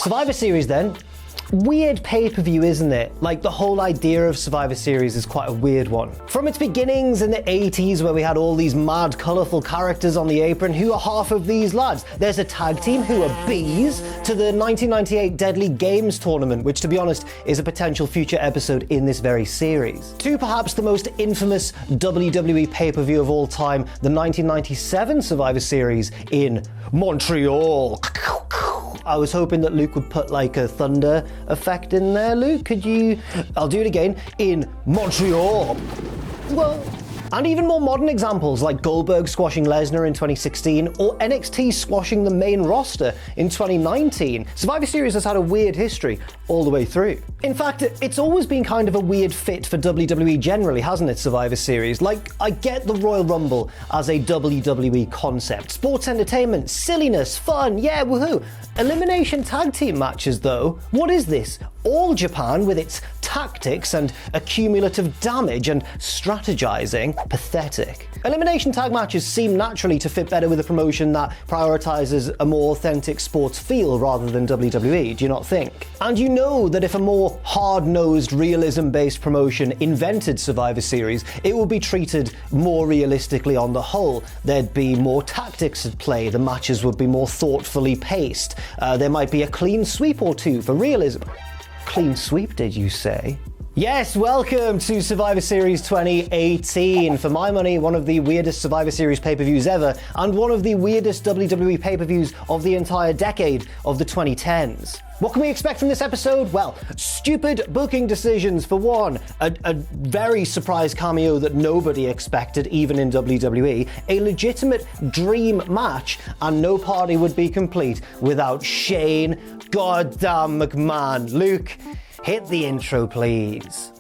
Survivor Series then. Weird pay-per-view, isn't it? Like, the whole idea of Survivor Series is quite a weird one. From its beginnings in the 80s, where we had all these mad, colourful characters on the apron, who are half of these lads? There's a tag team who are bees, to the 1998 Deadly Games tournament, which, to be honest, is a potential future episode in this very series. To perhaps the most infamous WWE pay-per-view of all time, the 1997 Survivor Series in Montreal. I was hoping that Luke would put like a thunder effect in there. Luke, could you? I'll do it again. In Montreal. Well, and even more modern examples like Goldberg squashing Lesnar in 2016 or NXT squashing the main roster in 2019. Survivor Series has had a weird history all the way through. In fact, it's always been kind of a weird fit for WWE generally, hasn't it, Survivor Series? Like, I get the Royal Rumble as a WWE concept. Sports entertainment, silliness, fun, yeah, woohoo. Elimination tag team matches though, what is this? All Japan with its tactics and accumulative damage and strategizing? Pathetic. Elimination tag matches seem naturally to fit better with a promotion that prioritizes a more authentic sports feel rather than WWE, do you not think? And you know that if a more hard-nosed, realism-based promotion invented Survivor Series, it would be treated more realistically on the whole. There'd be more tactics at play, the matches would be more thoughtfully paced, there might be a clean sweep or two for realism. Clean sweep, did you say? Yes, welcome to Survivor Series 2018. For my money, one of the weirdest Survivor Series pay-per-views ever, and one of the weirdest WWE pay-per-views of the entire decade of the 2010s. What can we expect from this episode? Well, stupid booking decisions for one, a very surprise cameo that nobody expected, even in WWE, a legitimate dream match, and no party would be complete without Shane goddamn McMahon. Luke, hit the intro, please.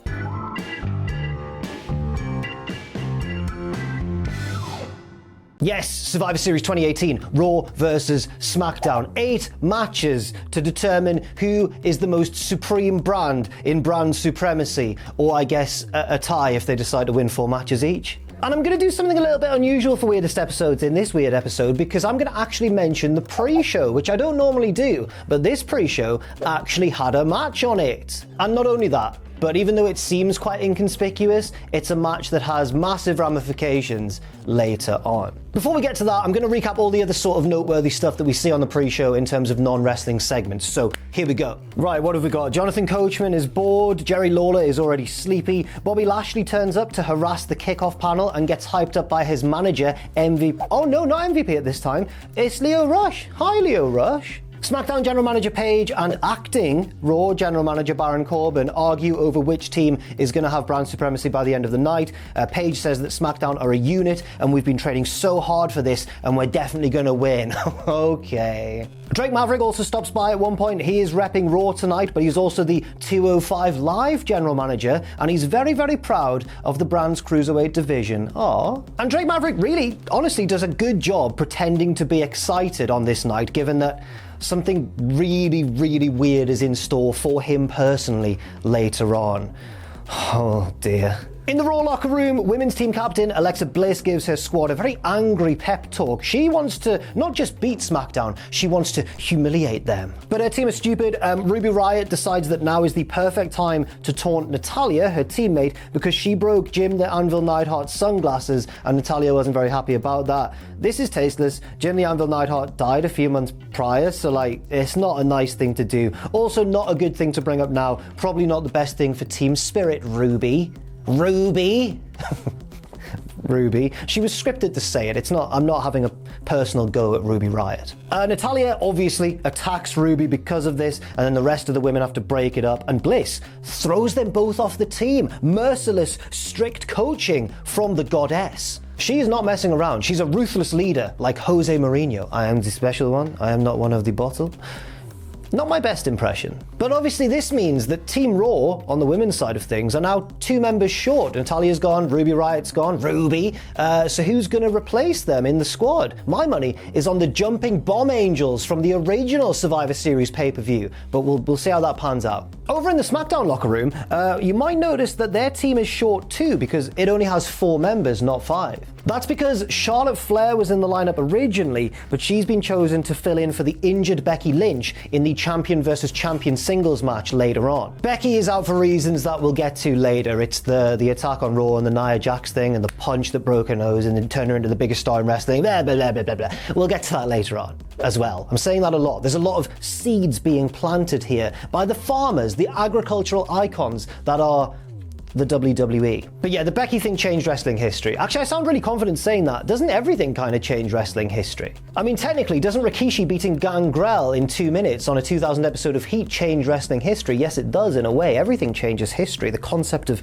Yes, Survivor Series 2018, Raw versus SmackDown. 8 matches to determine who is the most supreme brand in brand supremacy, or I guess a tie if they decide to win 4 matches each. And I'm going to do something a little bit unusual for weirdest episodes in this weird episode, because I'm going to actually mention the pre-show, which I don't normally do, but this pre-show actually had a match on it. And not only that, but even though it seems quite inconspicuous, it's a match that has massive ramifications later on. Before we get to that, I'm going to recap all the other sort of noteworthy stuff that we see on the pre-show in terms of non-wrestling segments. So here we go. Right, what have we got? Jonathan Coachman is bored, Jerry Lawler is already sleepy, Bobby Lashley turns up to harass the kickoff panel and gets hyped up by his manager, MVP. Oh no, not MVP at this time. It's Leo Rush. Hi, Leo Rush. SmackDown General Manager Paige and acting Raw General Manager Baron Corbin argue over which team is going to have brand supremacy by the end of the night. Paige says that SmackDown are a unit and we've been training so hard for this and we're definitely going to win. Okay. Drake Maverick also stops by at one point. He is repping Raw tonight, but he's also the 205 Live General Manager, and he's very, very proud of the brand's cruiserweight division. Aww. And Drake Maverick really, honestly, does a good job pretending to be excited on this night, given that something really, really weird is in store for him personally later on. Oh dear. In the Raw locker room, women's team captain Alexa Bliss gives her squad a very angry pep talk. She wants to not just beat SmackDown, she wants to humiliate them. But her team is stupid. Ruby Riott decides that now is the perfect time to taunt Natalya, her teammate, because she broke Jim the Anvil Neidhart's sunglasses, and Natalya wasn't very happy about that. This is tasteless. Jim the Anvil Neidhart died a few months prior, so like, it's not a nice thing to do. Also not a good thing to bring up now. Probably not the best thing for team spirit, Ruby. Ruby? Ruby. She was scripted to say it. I'm not having a personal go at Ruby Riott. Natalya obviously attacks Ruby because of this, and then the rest of the women have to break it up, and Bliss throws them both off the team. Merciless, strict coaching from the goddess. She is not messing around. She's a ruthless leader, like Jose Mourinho. I am the special one. I am not one of the bottle. Not my best impression. But obviously this means that Team Raw, on the women's side of things, are now 2 members short. Natalya's gone, Ruby Riott's gone, Ruby. So who's going to replace them in the squad? My money is on the Jumping Bomb Angels from the original Survivor Series pay-per-view, but we'll see how that pans out. Over in the SmackDown locker room, you might notice that their team is short too, because it only has 4 members, not 5. That's because Charlotte Flair was in the lineup originally, but she's been chosen to fill in for the injured Becky Lynch in the champion versus champion singles match later on. Becky is out for reasons that we'll get to later. It's the attack on Raw and the Nia Jax thing and the punch that broke her nose and then turned her into the biggest star in wrestling, blah, blah, blah, blah, blah, blah. We'll get to that later on as well. I'm saying that a lot. There's a lot of seeds being planted here by the farmers, the agricultural icons that are the WWE. But yeah, the Becky thing changed wrestling history. Actually, I sound really confident saying that. Doesn't everything kind of change wrestling history? I mean, technically, doesn't Rikishi beating Gangrel in 2 minutes on a 2000 episode of Heat change wrestling history? Yes, it does in a way. Everything changes history. The concept of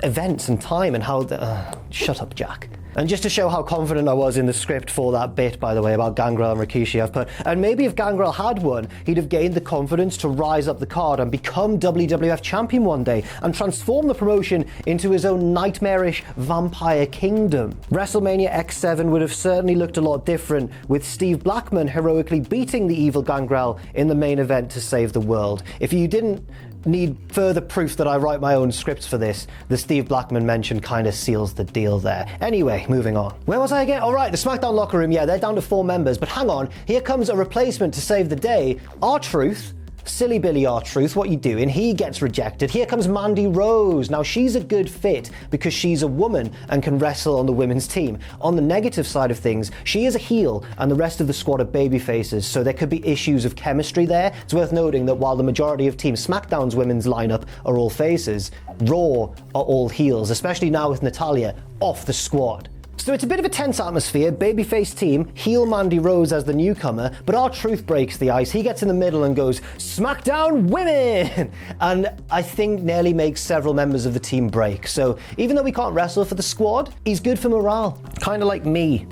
events and time and how the... shut up, Jack. And just to show how confident I was in the script for that bit, by the way, about Gangrel and Rikishi, I've put, and maybe if Gangrel had won, he'd have gained the confidence to rise up the card and become WWF champion one day and transform the promotion into his own nightmarish vampire kingdom. WrestleMania X7 would have certainly looked a lot different, with Steve Blackman heroically beating the evil Gangrel in the main event to save the world. If you didn't need further proof that I write my own scripts for this, the Steve Blackman mention kind of seals the deal there. Anyway, moving on. Where was I again? All right, the SmackDown locker room, yeah, they're down to 4 members, but hang on, here comes a replacement to save the day. R-Truth, silly Billy R-Truth, what you doing? He gets rejected. Here comes Mandy Rose. Now, she's a good fit because she's a woman and can wrestle on the women's team. On the negative side of things, she is a heel and the rest of the squad are baby faces, so there could be issues of chemistry there. It's worth noting that while the majority of Team SmackDown's women's lineup are all faces, Raw are all heels, especially now with Natalya off the squad. So it's a bit of a tense atmosphere, babyface team, heel Mandy Rose as the newcomer, but R-Truth breaks the ice. He gets in the middle and goes, SmackDown Women! And I think nearly makes several members of the team break. So even though we can't wrestle for the squad, he's good for morale. Kind of like me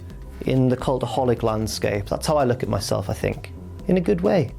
in the cultaholic landscape. That's how I look at myself, I think. In a good way.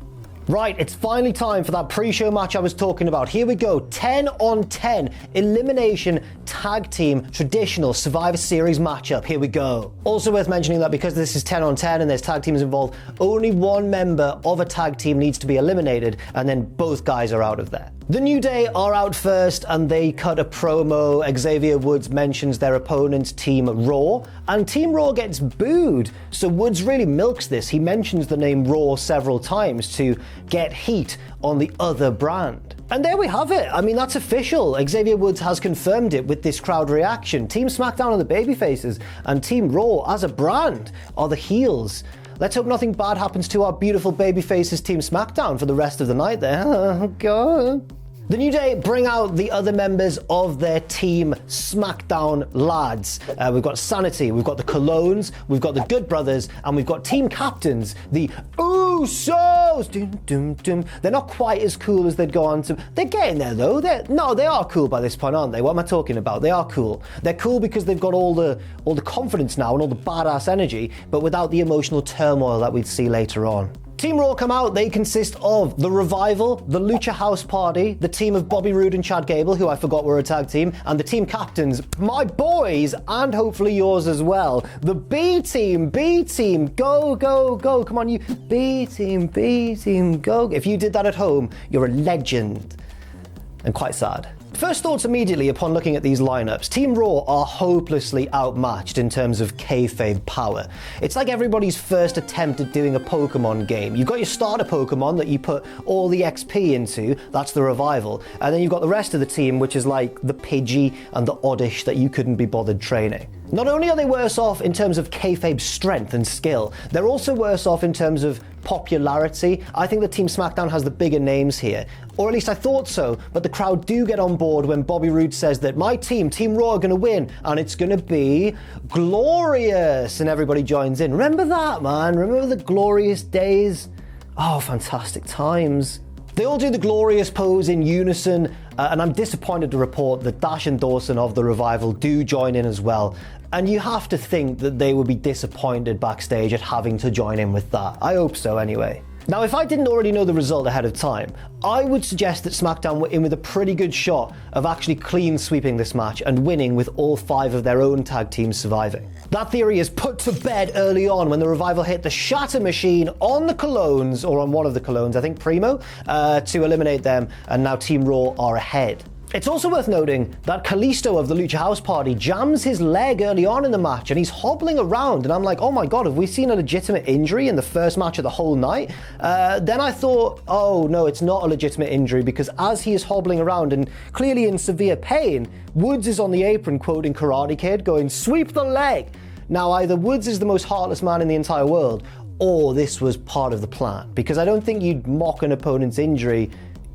Right, it's finally time for that pre-show match I was talking about. Here we go, 10 on 10, elimination tag team traditional Survivor Series matchup. Here we go. Also worth mentioning that because this is 10 on 10 and there's tag teams involved, only one member of a tag team needs to be eliminated and then both guys are out of there. The New Day are out first and they cut a promo. Xavier Woods mentions their opponent's Team Raw and Team Raw gets booed. So Woods really milks this. He mentions the name Raw several times to get heat on the other brand. And there we have it. I mean, that's official. Xavier Woods has confirmed it with this crowd reaction. Team SmackDown are the babyfaces and Team Raw as a brand are the heels. Let's hope nothing bad happens to our beautiful babyfaces Team SmackDown for the rest of the night there. Oh, God. The New Day bring out the other members of their Team SmackDown lads. We've got Sanity, we've got the Colognes, we've got the Good Brothers, and we've got team captains, the Usos. Dum, dum, dum. They're not quite as cool as they'd go on to. They're getting there though. They are cool by this point, aren't they? What am I talking about? They are cool. They're cool because they've got all the confidence now and all the badass energy, but without the emotional turmoil that we'd see later on. Team Raw come out, they consist of The Revival, the Lucha House Party, the team of Bobby Roode and Chad Gable, who I forgot were a tag team, and the team captains, my boys, and hopefully yours as well. The B-Team, go, go, go. Come on, you B-Team, go. If you did that at home, you're a legend. And quite sad. First thoughts immediately upon looking at these lineups. Team Raw are hopelessly outmatched in terms of kayfabe power. It's like everybody's first attempt at doing a Pokemon game. You've got your starter Pokemon that you put all the XP into, that's the Revival, and then you've got the rest of the team, which is like the Pidgey and the Oddish that you couldn't be bothered training. Not only are they worse off in terms of kayfabe strength and skill, they're also worse off in terms of popularity. I think that Team SmackDown has the bigger names here, or at least I thought so, but the crowd do get on board when Bobby Roode says that my team, Team Raw, are going to win, and it's going to be glorious, and everybody joins in. Remember that, man? Remember the glorious days? Oh, fantastic times. They all do the glorious pose in unison, and I'm disappointed to report that Dash and Dawson of The Revival do join in as well. And you have to think that they would be disappointed backstage at having to join in with that. I hope so anyway. Now, if I didn't already know the result ahead of time, I would suggest that SmackDown were in with a pretty good shot of actually clean sweeping this match and winning with all 5 of their own tag teams surviving. That theory is put to bed early on when the Revival hit the Shatter Machine on the Colognes, or on one of the Colognes, I think Primo, to eliminate them, and now Team Raw are ahead. It's also worth noting that Kalisto of the Lucha House Party jams his leg early on in the match and he's hobbling around, and I'm like, oh my god, have we seen a legitimate injury in the first match of the whole night? Then I thought, oh no, it's not a legitimate injury, because as he is hobbling around and clearly in severe pain, Woods is on the apron quoting Karate Kid, going, "Sweep the leg." Now, either Woods is the most heartless man in the entire world, or this was part of the plan, because I don't think you'd mock an opponent's injury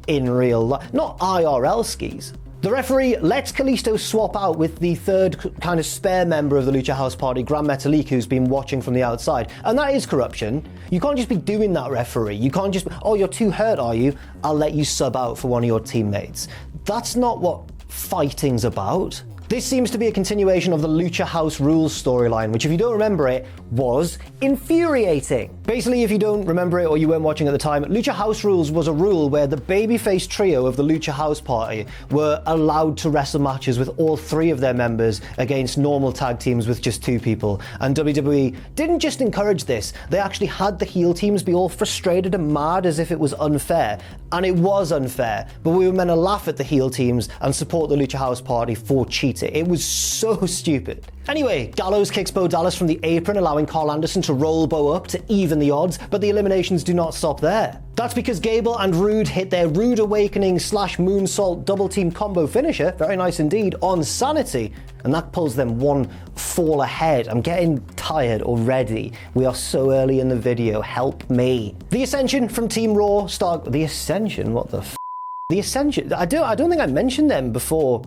in real life, not IRL skis. The referee lets Kalisto swap out with the third kind of spare member of the Lucha House Party, Gran Metalik, who's been watching from the outside. And that is corruption. You can't just be doing that, referee. You can't just, oh, you're too hurt, are you? I'll let you sub out for one of your teammates. That's not what fighting's about. This seems to be a continuation of the Lucha House Rules storyline, which, if you don't remember it, was infuriating. Basically, if you don't remember it or you weren't watching at the time, Lucha House Rules was a rule where the babyface trio of the Lucha House Party were allowed to wrestle matches with all three of their members against normal tag teams with just two people. And WWE didn't just encourage this, they actually had the heel teams be all frustrated and mad as if it was unfair. And it was unfair, but we were meant to laugh at the heel teams and support the Lucha House Party for cheating. It was so stupid. Anyway, Gallows kicks Bo Dallas from the apron, allowing Carl Anderson to roll Bo up to even the odds, but the eliminations do not stop there. That's because Gable and Rude hit their Rude Awakening / Moonsault double team combo finisher, very nice indeed, on Sanity, and that pulls them one fall ahead. I'm getting tired already. We are so early in the video, help me. The Ascension from Team Raw The Ascension? What the f***? The Ascension? I don't think I mentioned them before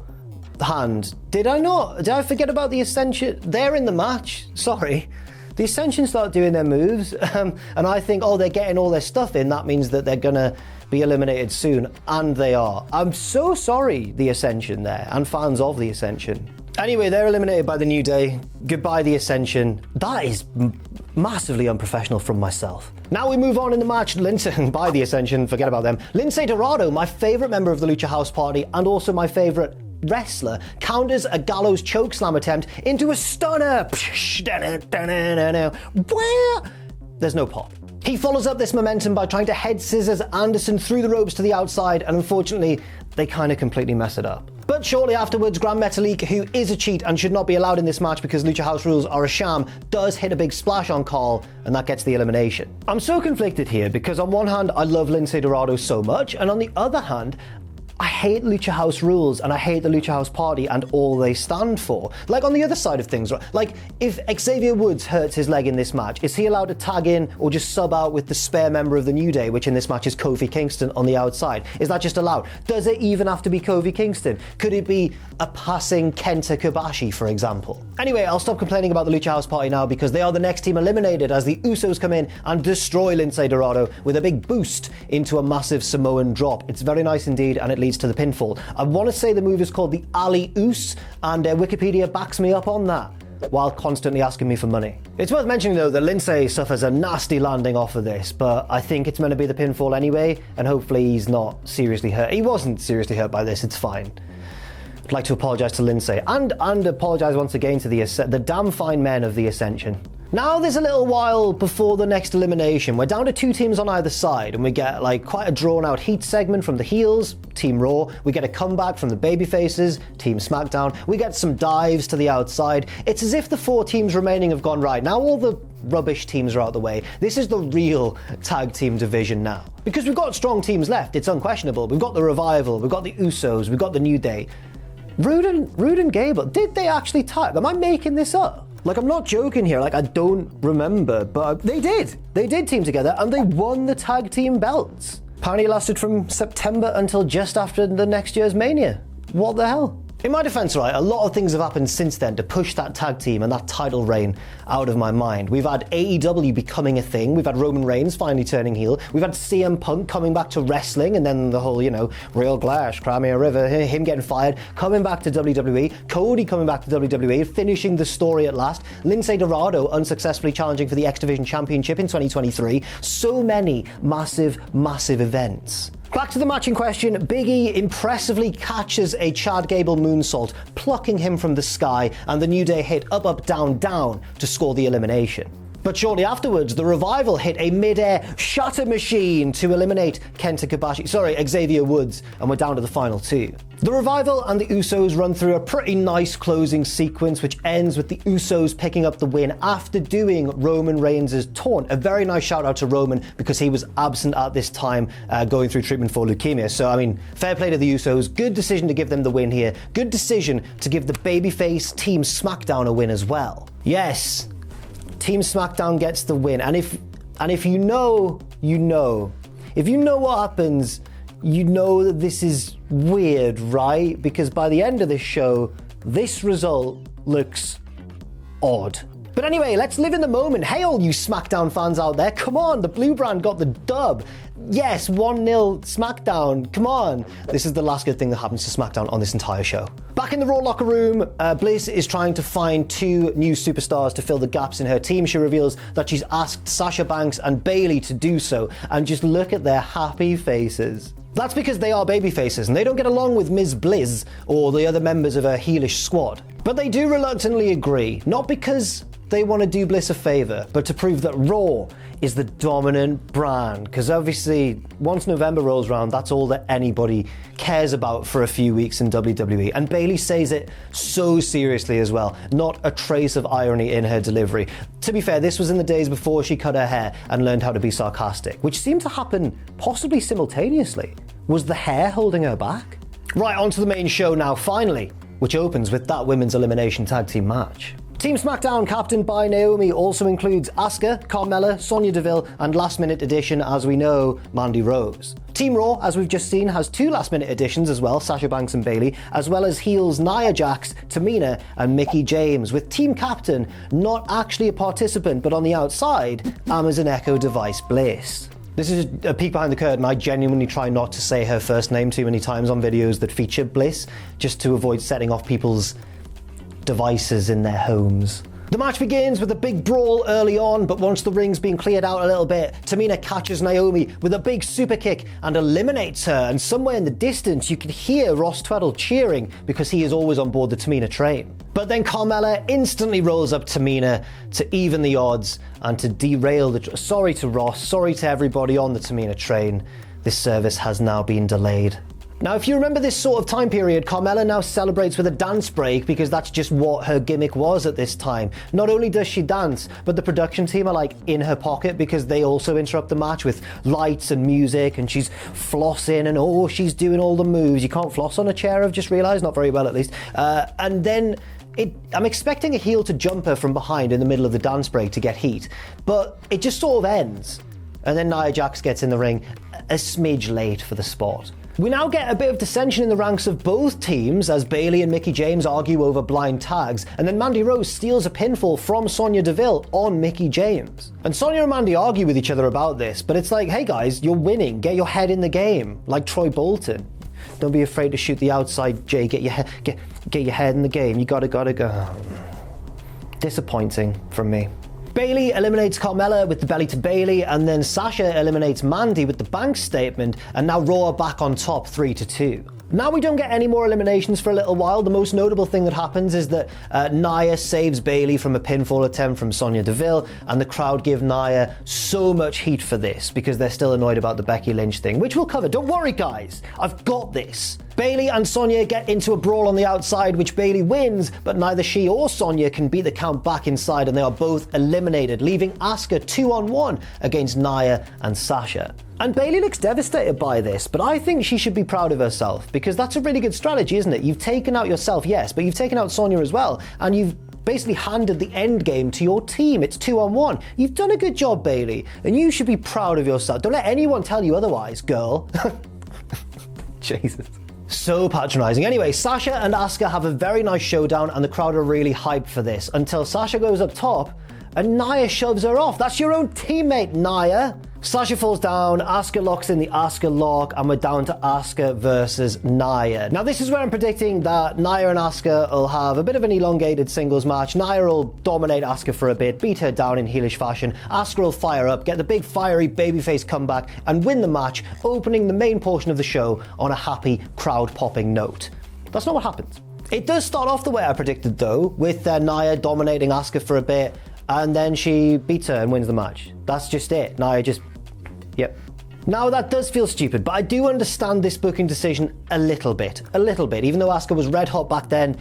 hand. Did I not? Did I forget about the Ascension? They're in the match. Sorry. The Ascension start doing their moves, and I think, oh, they're getting all their stuff in. That means that they're gonna be eliminated soon, and they are. I'm so sorry, the Ascension there, and fans of the Ascension. Anyway, they're eliminated by the New Day. Goodbye, the Ascension. That is massively unprofessional from myself. Now we move on in the match. By the Ascension, forget about them. Lince Dorado, my favorite member of the Lucha House Party, and also my favorite wrestler, counters a Gallows chokeslam attempt into a stunner. There's no pop. He follows up this momentum by trying to head scissors Anderson through the ropes to the outside, and unfortunately, they kind of completely mess it up. But shortly afterwards, Gran Metalik, who is a cheat and should not be allowed in this match because Lucha House Rules are a sham, does hit a big splash on Carl, and that gets the elimination. I'm so conflicted here because on one hand, I love Lince Dorado so much, and on the other hand, I hate Lucha House Rules and I hate the Lucha House Party and all they stand for. Like on the other side of things, right? Like if Xavier Woods hurts his leg in this match, is he allowed to tag in or just sub out with the spare member of the New Day, which in this match is Kofi Kingston on the outside? Is that just allowed? Does it even have to be Kofi Kingston? Could it be a passing Kenta Kobashi, for example? Anyway, I'll stop complaining about the Lucha House Party now because they are the next team eliminated as the Usos come in and destroy Lince Dorado with a big boost into a massive Samoan drop. It's very nice indeed, and it leads to the pinfall. I want to say the move is called the Ali Oos, and Wikipedia backs me up on that, while constantly asking me for money. It's worth mentioning though that Lince suffers a nasty landing off of this, but I think it's meant to be the pinfall anyway, and hopefully he's not seriously hurt. He wasn't seriously hurt by this, it's fine. I'd like to apologise to Lince, and apologise once again to the damn fine men of the Ascension. Now there's a little while before the next elimination. We're down to two teams on either side, and we get like quite a drawn out heat segment from the heels, Team Raw. We get a comeback from the babyfaces, Team SmackDown. We get some dives to the outside. It's as if the four teams remaining have gone, right, now all the rubbish teams are out the way. This is the real tag team division now. Because we've got strong teams left, it's unquestionable. We've got the Revival, we've got the Usos, we've got the New Day. Rude and Gable, did they actually tag? Am I making this up? Like, I'm not joking here, like, I don't remember, but they did. They did team together, and they won the tag team belts. Apparently it lasted from September until just after the next year's Mania. What the hell? In my defense, right, a lot of things have happened since then to push that tag team and that title reign out of my mind. We've had AEW becoming a thing. We've had Roman Reigns finally turning heel. We've had CM Punk coming back to wrestling, and then the whole, Real Glash, Crimea River, him getting fired, coming back to WWE, Cody coming back to WWE, finishing the story at last, Lince Dorado unsuccessfully challenging for the X Division Championship in 2023. So many massive, massive events. Back to the match in question, Big E impressively catches a Chad Gable moonsault, plucking him from the sky, and the New Day hit up, up, down, down to score the elimination. But shortly afterwards, the Revival hit a mid-air shatter machine to eliminate Xavier Woods, and we're down to the final two. The Revival and the Usos run through a pretty nice closing sequence, which ends with the Usos picking up the win after doing Roman Reigns' taunt. A very nice shout out to Roman, because he was absent at this time, going through treatment for leukemia. So, I mean, fair play to the Usos. Good decision to give them the win here. Good decision to give the babyface Team SmackDown a win as well. Yes, Team SmackDown gets the win. And if you know, you know. If you know what happens, you know that this is weird, right? Because by the end of this show, this result looks odd. But anyway, let's live in the moment. Hey, all you SmackDown fans out there, come on, the blue brand got the dub. Yes, 1-0 SmackDown, come on. This is the last good thing that happens to SmackDown on this entire show. Back in the Raw locker room, Bliss is trying to find two new superstars to fill the gaps in her team. She reveals that she's asked Sasha Banks and Bayley to do so, and just look at their happy faces. That's because they are babyfaces and they don't get along with Ms. Bliss or the other members of her heelish squad. But they do reluctantly agree, not because they want to do Bliss a favor, but to prove that Raw is the dominant brand. Because obviously, once November rolls around, that's all that anybody cares about for a few weeks in WWE. And Bayley says it so seriously as well, not a trace of irony in her delivery. To be fair, this was in the days before she cut her hair and learned how to be sarcastic, which seemed to happen possibly simultaneously. Was the hair holding her back? Right, on to the main show now, finally, which opens with that women's elimination tag team match. Team SmackDown, captained by Naomi, also includes Asuka, Carmella, Sonya Deville, and last-minute addition, as we know, Mandy Rose. Team Raw, as we've just seen, has two last-minute additions as well, Sasha Banks and Bayley, as well as heels Nia Jax, Tamina, and Mickie James, with team captain not actually a participant, but on the outside, Amazon Echo device Bliss. This is a peek behind the curtain. I genuinely try not to say her first name too many times on videos that feature Bliss, just to avoid setting off people's devices in their homes. The match begins with a big brawl early on, but once the ring's been cleared out a little bit, Tamina catches Naomi with a big super kick and eliminates her, and somewhere in the distance you can hear Ross Tweddle cheering because he is always on board the Tamina train. But then Carmella instantly rolls up Tamina to even the odds and to derail the... Sorry to Ross, sorry to everybody on the Tamina train. This service has now been delayed. Now, if you remember this sort of time period, Carmella now celebrates with a dance break because that's just what her gimmick was at this time. Not only does she dance, but the production team are like in her pocket because they also interrupt the match with lights and music, and she's flossing and she's doing all the moves. You can't floss on a chair, I've just realized, not very well at least. And then I'm expecting a heel to jump her from behind in the middle of the dance break to get heat, but it just sort of ends. And then Nia Jax gets in the ring a smidge late for the spot. We now get a bit of dissension in the ranks of both teams as Bayley and Mickie James argue over blind tags, and then Mandy Rose steals a pinfall from Sonya Deville on Mickie James. And Sonya and Mandy argue with each other about this, but it's like, hey guys, you're winning, get your head in the game, like Troy Bolton. Don't be afraid to shoot the outside, Jay, get your head in the game, you gotta go. Disappointing from me. Bayley eliminates Carmella with the belly to Bayley, and then Sasha eliminates Mandy with the Banks statement, and now Raw are back on top 3-2. Now we don't get any more eliminations for a little while. The most notable thing that happens is that Nia saves Bayley from a pinfall attempt from Sonya Deville, and the crowd give Nia so much heat for this because they're still annoyed about the Becky Lynch thing, which we'll cover. Don't worry, guys. I've got this. Bayley and Sonya get into a brawl on the outside, which Bayley wins, but neither she or Sonya can beat the count back inside, and they are both eliminated, leaving Asuka 2-on-1 against Nia and Sasha. And Bayley looks devastated by this, but I think she should be proud of herself, because that's a really good strategy, isn't it? You've taken out yourself, yes, but you've taken out Sonya as well, and you've basically handed the end game to your team. It's 2-on-1. You've done a good job, Bayley, and you should be proud of yourself. Don't let anyone tell you otherwise, girl. Jesus. So patronizing. Anyway, Sasha and Asuka have a very nice showdown, and the crowd are really hyped for this, until Sasha goes up top and Nia shoves her off. That's your own teammate, Nia. Sasha falls down, Asuka locks in the Asuka lock, and we're down to Asuka versus Nia. Now this is where I'm predicting that Nia and Asuka will have a bit of an elongated singles match. Nia will dominate Asuka for a bit, beat her down in heelish fashion. Asuka will fire up, get the big fiery babyface comeback, and win the match, opening the main portion of the show on a happy, crowd-popping note. That's not what happens. It does start off the way I predicted though, with Nia dominating Asuka for a bit, and then she beats her and wins the match. That's just it. Nia just, yep. Now that does feel stupid, but I do understand this booking decision a little bit, even though Asuka was red hot back then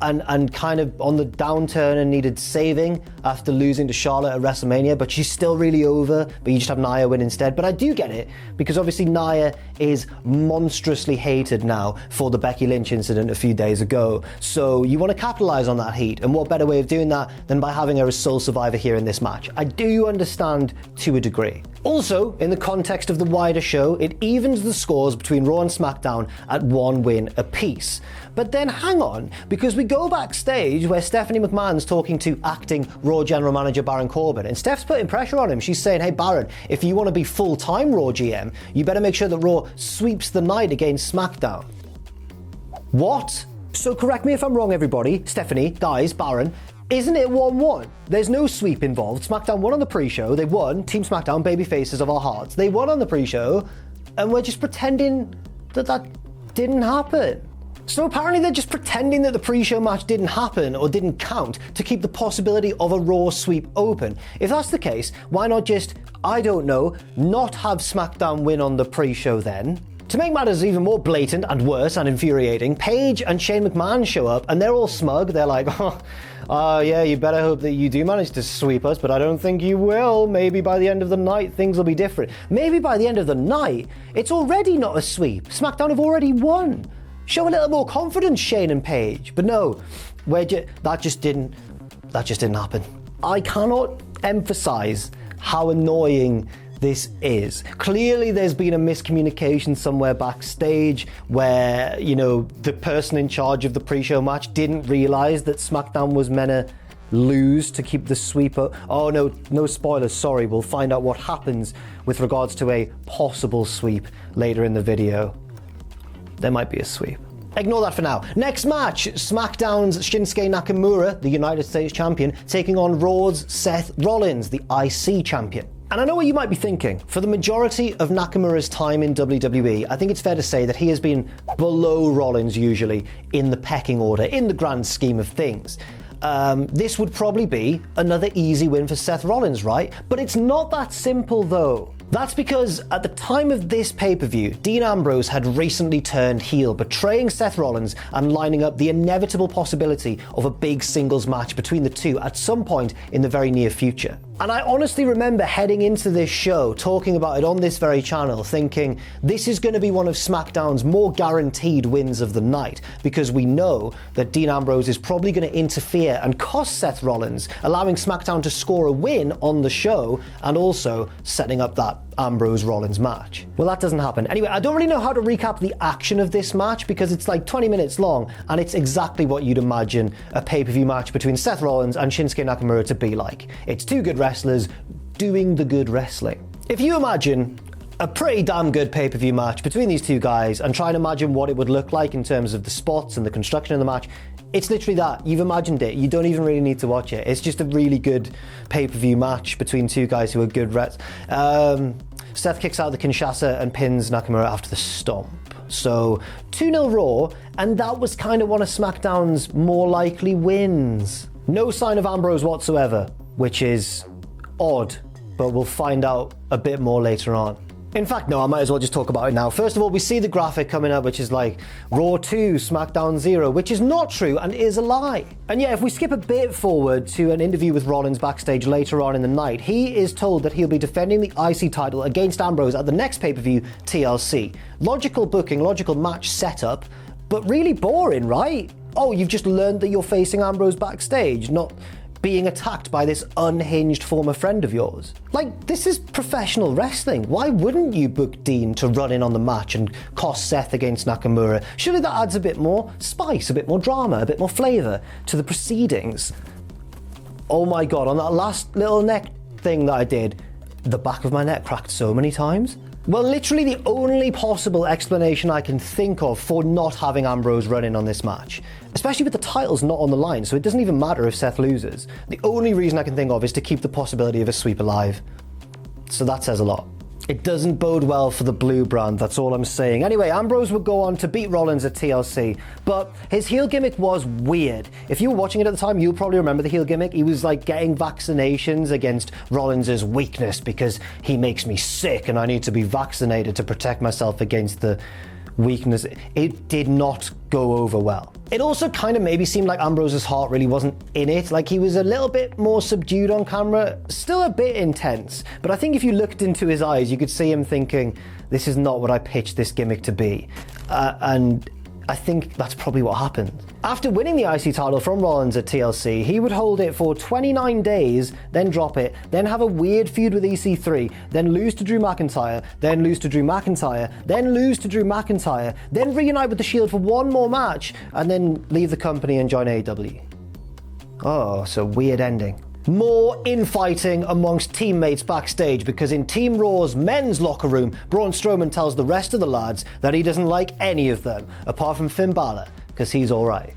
and kind of on the downturn and needed saving after losing to Charlotte at WrestleMania, but she's still really over, but you just have Nia win instead. But I do get it, because obviously Nia is monstrously hated now for the Becky Lynch incident a few days ago, so you want to capitalize on that heat, and what better way of doing that than by having her as sole survivor here in this match. I do understand to a degree. Also, in the context of the wider show, it evens the scores between Raw and SmackDown at 1 win apiece. But then hang on, because we go backstage where Stephanie McMahon's talking to acting Raw General Manager Baron Corbin, and Steph's putting pressure on him. She's saying, hey Baron, if you want to be full-time Raw GM, you better make sure that Raw sweeps the night against SmackDown. What? So correct me if I'm wrong, everybody. Stephanie, guys, Baron, isn't it 1-1? There's no sweep involved. SmackDown won on the pre-show. They won. Team SmackDown, baby faces of our hearts. They won on the pre-show, and we're just pretending that that didn't happen. So apparently they're just pretending that the pre-show match didn't happen or didn't count to keep the possibility of a Raw sweep open. If that's the case, why not just, I don't know, not have SmackDown win on the pre-show then? To make matters even more blatant and worse and infuriating, Paige and Shane McMahon show up and they're all smug. They're like, yeah, you better hope that you do manage to sweep us, but I don't think you will. Maybe by the end of the night, things will be different. Maybe by the end of the night, it's already not a sweep. SmackDown have already won. Show a little more confidence, Shane and Paige. But no, that just didn't happen. I cannot emphasize how annoying this is. Clearly there's been a miscommunication somewhere backstage where, you know, the person in charge of the pre-show match didn't realize that SmackDown was meant to lose to keep the sweep up. Oh no spoilers, sorry, we'll find out what happens with regards to a possible sweep later in the video. There might be a sweep. Ignore that for now. Next match, SmackDown's Shinsuke Nakamura, the United States champion, taking on Raw's Seth Rollins, the IC champion. And I know what you might be thinking. For the majority of Nakamura's time in WWE, I think it's fair to say that he has been below Rollins usually in the pecking order, in the grand scheme of things. This would probably be another easy win for Seth Rollins, right? But it's not that simple though. That's because at the time of this pay-per-view, Dean Ambrose had recently turned heel, betraying Seth Rollins and lining up the inevitable possibility of a big singles match between the two at some point in the very near future. And I honestly remember heading into this show, talking about it on this very channel, thinking this is going to be one of SmackDown's more guaranteed wins of the night, because we know that Dean Ambrose is probably going to interfere and cost Seth Rollins, allowing SmackDown to score a win on the show and also setting up that Ambrose-Rollins match. Well, that doesn't happen. Anyway, I don't really know how to recap the action of this match because it's like 20 minutes long and it's exactly what you'd imagine a pay-per-view match between Seth Rollins and Shinsuke Nakamura to be like. It's two good wrestlers doing the good wrestling. If you imagine a pretty damn good pay-per-view match between these two guys and try and imagine what it would look like in terms of the spots and the construction of the match, it's literally that. You've imagined it. You don't even really need to watch it. It's just a really good pay-per-view match between two guys who are good Seth kicks out the Kinshasa and pins Nakamura after the stomp. So 2-0 Raw, and that was kind of one of SmackDown's more likely wins. No sign of Ambrose whatsoever, which is odd, but we'll find out a bit more later on. In fact, no, I might as well just talk about it now. First of all, we see the graphic coming up, which is like Raw 2, SmackDown 0, which is not true and is a lie. And yeah, if we skip a bit forward to an interview with Rollins backstage later on in the night, he is told that he'll be defending the IC title against Ambrose at the next pay-per-view, TLC. Logical booking, logical match setup, but really boring, right? Oh, you've just learned that you're facing Ambrose backstage, not being attacked by this unhinged former friend of yours. Like, this is professional wrestling. Why wouldn't you book Dean to run in on the match and cost Seth against Nakamura? Surely that adds a bit more spice, a bit more drama, a bit more flavour to the proceedings. Oh my god, on that last little neck thing that I did, the back of my neck cracked so many times. Well, literally the only possible explanation I can think of for not having Ambrose run in on this match, especially with the titles not on the line, so it doesn't even matter if Seth loses. The only reason I can think of is to keep the possibility of a sweep alive. So that says a lot. It doesn't bode well for the blue brand, that's all I'm saying. Anyway, Ambrose would go on to beat Rollins at TLC, but his heel gimmick was weird. If you were watching it at the time, you'll probably remember the heel gimmick. He was like getting vaccinations against Rollins' weakness because he makes me sick and I need to be vaccinated to protect myself against the weakness. It did not go over well. It also kind of maybe seemed like Ambrose's heart really wasn't in it. Like he was a little bit more subdued on camera, still a bit intense. But I think if you looked into his eyes, you could see him thinking, this is not what I pitched this gimmick to be. And I think that's probably what happened. After winning the IC title from Rollins at TLC, he would hold it for 29 days, then drop it, then have a weird feud with EC3, then lose to Drew McIntyre, then lose to Drew McIntyre, then lose to Drew McIntyre, then reunite with The Shield for one more match, and then leave the company and join AEW. Oh, so weird ending. More infighting amongst teammates backstage because in Team Raw's men's locker room, Braun Strowman tells the rest of the lads that he doesn't like any of them, apart from Finn Bálor, because he's alright.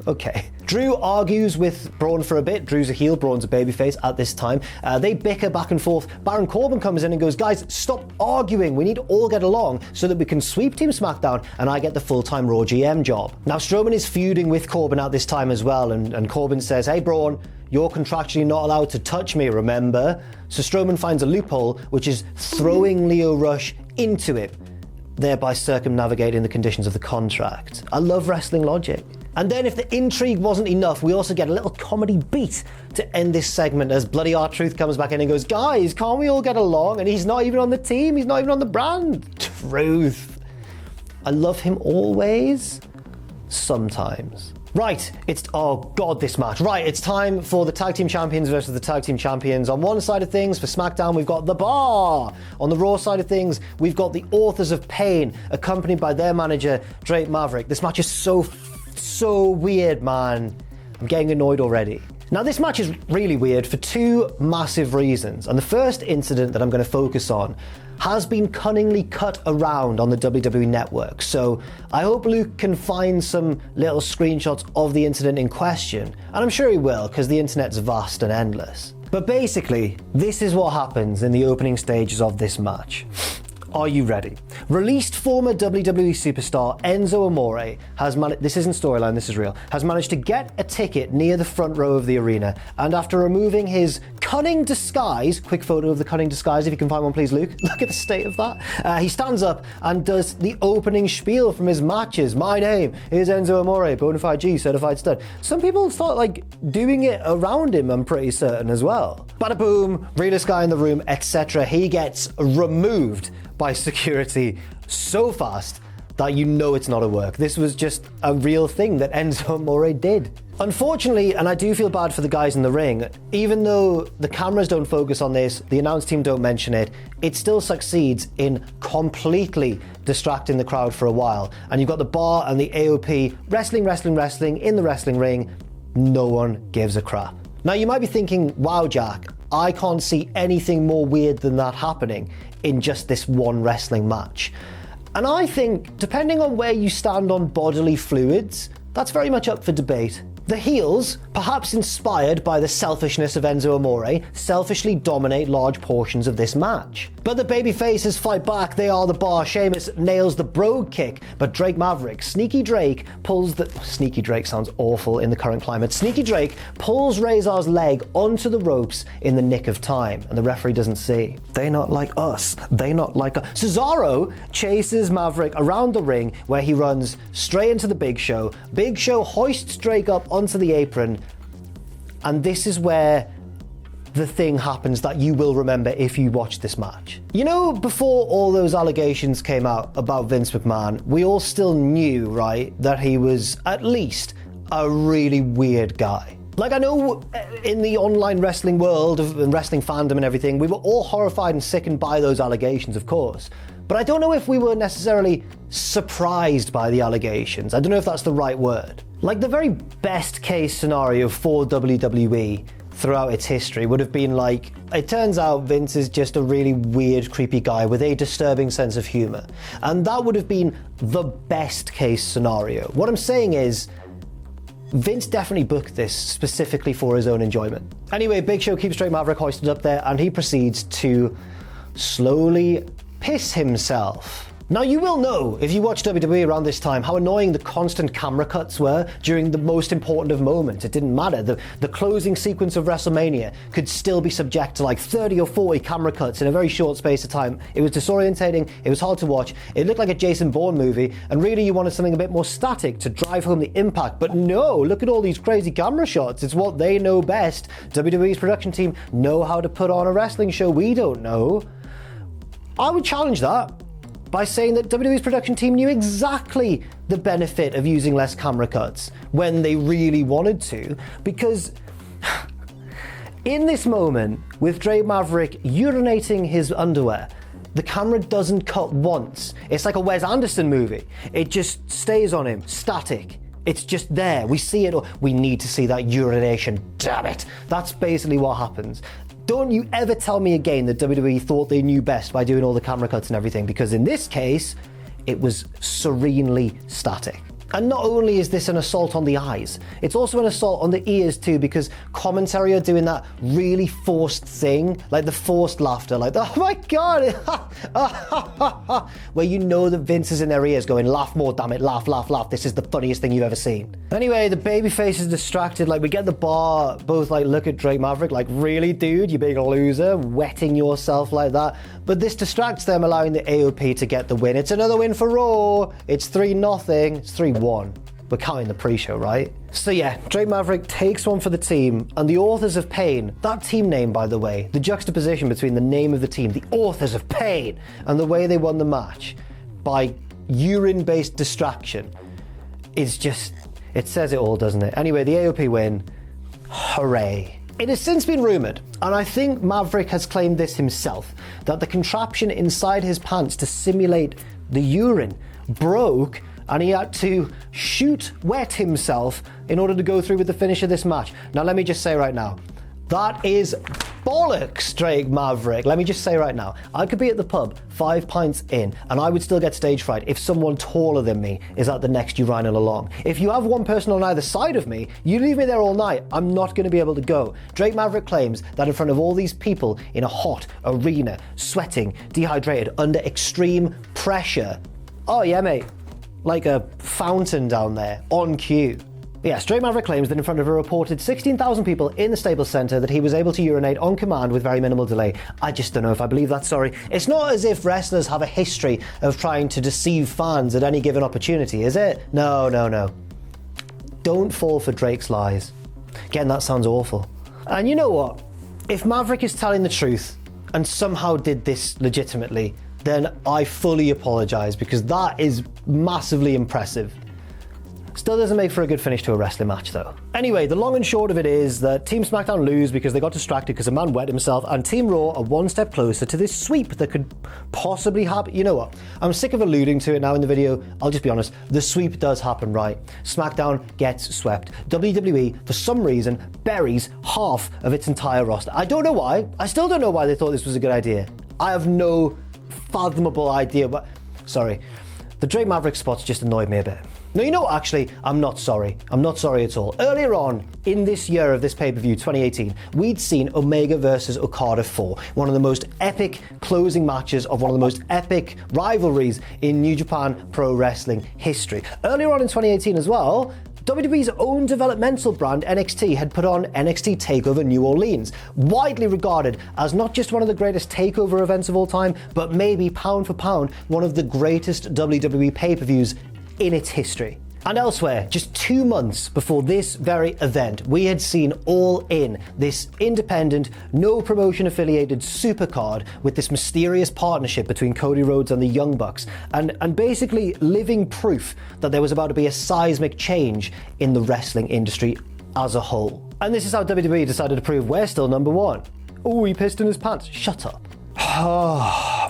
Okay. Drew argues with Braun for a bit. Drew's a heel, Braun's a babyface at this time. They bicker back and forth. Baron Corbin comes in and goes, guys, stop arguing. We need to all get along so that we can sweep Team SmackDown and I get the full-time Raw GM job. Now, Strowman is feuding with Corbin at this time as well, and Corbin says, hey, Braun, you're contractually not allowed to touch me, remember? So Strowman finds a loophole, which is throwing Lio Rush into it, thereby circumnavigating the conditions of the contract. I love wrestling logic. And then if the intrigue wasn't enough, we also get a little comedy beat to end this segment as Bloody R-Truth comes back in and goes, guys, can't we all get along? And he's not even on the team, he's not even on the brand. Truth. I love him always, sometimes. Right, oh god, this match. Right, it's time for the Tag Team Champions versus the Tag Team Champions. On one side of things, for SmackDown, we've got The Bar. On the Raw side of things, we've got the Authors of Pain, accompanied by their manager, Drake Maverick. This match is so weird, man. I'm getting annoyed already. Now, this match is really weird for two massive reasons. And the first incident that I'm going to focus on has been cunningly cut around on the WWE Network. So I hope Luke can find some little screenshots of the incident in question. And I'm sure he will, because the internet's vast and endless. But basically, this is what happens in the opening stages of this match. Are you ready? Released former WWE superstar Enzo Amore has managed, this isn't storyline, this is real, has managed to get a ticket near the front row of the arena, and after removing his cunning disguise, quick photo of the cunning disguise if you can find one please Luke, look at the state of that, he stands up and does the opening spiel from his matches. My name is Enzo Amore, bona fide G, certified stud. Some people start like doing it around him, I'm pretty certain as well. Bada boom, realest guy in the room, etc. He gets removed by security so fast that you know it's not a work. This was just a real thing that Enzo Amore did. Unfortunately, and I do feel bad for the guys in the ring, even though the cameras don't focus on this, the announce team don't mention it, it still succeeds in completely distracting the crowd for a while. And you've got the Bar and the AOP wrestling in the wrestling ring. No one gives a crap. Now you might be thinking, wow Jack, I can't see anything more weird than that happening in just this one wrestling match. And I think, depending on where you stand on bodily fluids, that's very much up for debate. The heels, perhaps inspired by the selfishness of Enzo Amore, selfishly dominate large portions of this match. But the babyfaces fight back. They are the Bar. Sheamus nails the brogue kick, but Drake Maverick, Sneaky Drake, pulls the... Sneaky Drake sounds awful in the current climate. Sneaky Drake pulls Razor's leg onto the ropes in the nick of time, and the referee doesn't see. They not like us. They not like us. Cesaro chases Maverick around the ring, where he runs straight into the Big Show. Big Show hoists Drake up onto the apron, and this is where the thing happens that you will remember if you watch this match. You know, before all those allegations came out about Vince McMahon, we all still knew, right, that he was at least a really weird guy. Like, I know in the online wrestling world and wrestling fandom and everything, we were all horrified and sickened by those allegations, of course. But I don't know if we were necessarily surprised by the allegations. I don't know if that's the right word. Like, the very best case scenario for WWE throughout its history would have been like, it turns out Vince is just a really weird, creepy guy with a disturbing sense of humor. And that would have been the best case scenario. What I'm saying is, Vince definitely booked this specifically for his own enjoyment. Anyway, Big Show keeps Drake Maverick hoisted up there, and he proceeds to slowly piss himself. Now, you will know, if you watch WWE around this time, how annoying the constant camera cuts were during the most important of moments. It didn't matter. The closing sequence of WrestleMania could still be subject to like 30 or 40 camera cuts in a very short space of time. It was disorientating, it was hard to watch, it looked like a Jason Bourne movie, and really you wanted something a bit more static to drive home the impact. But no, look at all these crazy camera shots. It's what they know best. WWE's production team know how to put on a wrestling show we don't know. I would challenge that by saying that WWE's production team knew exactly the benefit of using less camera cuts when they really wanted to, because in this moment, with Drake Maverick urinating his underwear, the camera doesn't cut once. It's like a Wes Anderson movie. It just stays on him, static. It's just there. We see it, or we need to see that urination, damn it. That's basically what happens. Don't you ever tell me again that WWE thought they knew best by doing all the camera cuts and everything, because in this case, it was serenely static. And not only is this an assault on the eyes, it's also an assault on the ears too, because commentary are doing that really forced thing, like the forced laughter, like, oh my God, where you know that Vince is in their ears going, laugh more, damn it, laugh, laugh, laugh, this is the funniest thing you've ever seen. Anyway, the babyface is distracted, like we get the bar, both like look at Drake Maverick, like really dude, you big loser, wetting yourself like that. But this distracts them, allowing the AOP to get the win. It's another win for Raw. It's 3-0, it's 3-1. We're counting the pre-show, right? So yeah, Drake Maverick takes one for the team, and the Authors of Pain, that team name, by the way, the juxtaposition between the name of the team, the Authors of Pain, and the way they won the match by urine-based distraction is just, it says it all, doesn't it? Anyway, the AOP win, hooray. It has since been rumoured, and I think Maverick has claimed this himself, that the contraption inside his pants to simulate the urine broke, and he had to wet himself in order to go through with the finish of this match. Now, let me just say right now, that is bollocks, Drake Maverick. Let me just say right now, I could be at the pub 5 pints in and I would still get stage fright if someone taller than me is at the next urinal along. If you have one person on either side of me, you leave me there all night, I'm not going to be able to go. Drake Maverick claims that in front of all these people in a hot arena, sweating, dehydrated, under extreme pressure. Oh yeah, mate. Like a fountain down there, on cue. Yes, Drake Maverick claims that in front of a reported 16,000 people in the Staples Center that he was able to urinate on command with very minimal delay. I just don't know if I believe that story. It's not as if wrestlers have a history of trying to deceive fans at any given opportunity, is it? No. Don't fall for Drake's lies. Again, that sounds awful. And you know what? If Maverick is telling the truth and somehow did this legitimately, then I fully apologize, because that is massively impressive. Still doesn't make for a good finish to a wrestling match though. Anyway, the long and short of it is that Team SmackDown lose because they got distracted because a man wet himself, and Team Raw are one step closer to this sweep that could possibly happen. You know what? I'm sick of alluding to it now in the video. I'll just be honest. The sweep does happen, right? SmackDown gets swept. WWE, for some reason, buries half of its entire roster. I don't know why. I still don't know why they thought this was a good idea. I have no fathomable idea, but sorry. The Drake Maverick spots just annoyed me a bit. No, you know what, actually, I'm not sorry. I'm not sorry at all. Earlier on in this year of this pay-per-view, 2018, we'd seen Omega versus Okada 4, one of the most epic closing matches of one of the most epic rivalries in New Japan Pro Wrestling history. Earlier on in 2018 as well, WWE's own developmental brand, NXT, had put on NXT TakeOver New Orleans, widely regarded as not just one of the greatest takeover events of all time, but maybe pound for pound, one of the greatest WWE pay-per-views in its history. And elsewhere, just 2 months before this very event, we had seen All In, this independent, no promotion affiliated supercard with this mysterious partnership between Cody Rhodes and the Young Bucks, and basically living proof that there was about to be a seismic change in the wrestling industry as a whole. And this is how WWE decided to prove we're still number one. Oh, he pissed in his pants. Shut up.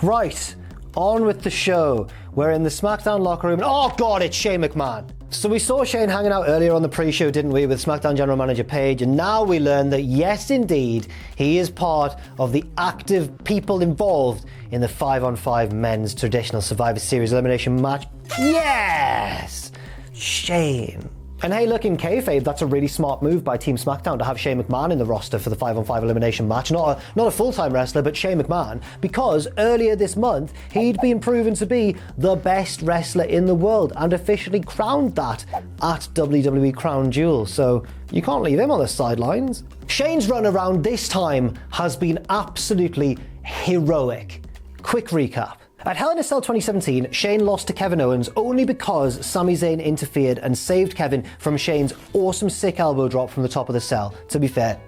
Right, on with the show. We're in the SmackDown locker room, and oh god, it's Shane McMahon. So we saw Shane hanging out earlier on the pre-show, didn't we, with SmackDown General Manager Paige, and now we learn that yes, indeed, he is part of the active people involved in the 5-on-5 men's traditional Survivor Series elimination match. Yes! Shane. And hey, look, in kayfabe, that's a really smart move by Team SmackDown to have Shane McMahon in the roster for the 5-on-5 elimination match. Not a full-time wrestler, but Shane McMahon, because earlier this month, he'd been proven to be the best wrestler in the world and officially crowned that at WWE Crown Jewel. So you can't leave him on the sidelines. Shane's run around this time has been absolutely heroic. Quick recap. At Hell in a Cell 2017, Shane lost to Kevin Owens only because Sami Zayn interfered and saved Kevin from Shane's awesome sick elbow drop from the top of the cell. To be fair,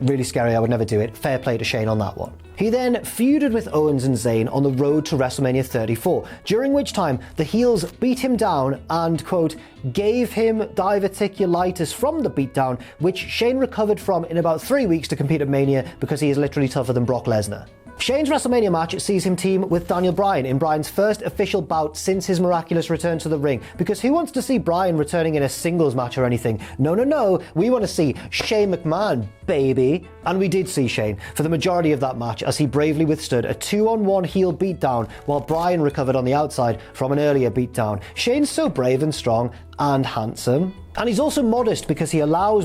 really scary, I would never do it. Fair play to Shane on that one. He then feuded with Owens and Zayn on the road to WrestleMania 34, during which time the heels beat him down and, quote, gave him diverticulitis from the beatdown, which Shane recovered from in about 3 weeks to compete at Mania because he is literally tougher than Brock Lesnar. Shane's WrestleMania match sees him team with Daniel Bryan in Bryan's first official bout since his miraculous return to the ring, because who wants to see Bryan returning in a singles match or anything? No, we want to see Shane McMahon, baby. And we did see Shane for the majority of that match as he bravely withstood a 2-on-1 heel beatdown while Bryan recovered on the outside from an earlier beatdown. Shane's so brave and strong and handsome. And he's also modest because he allows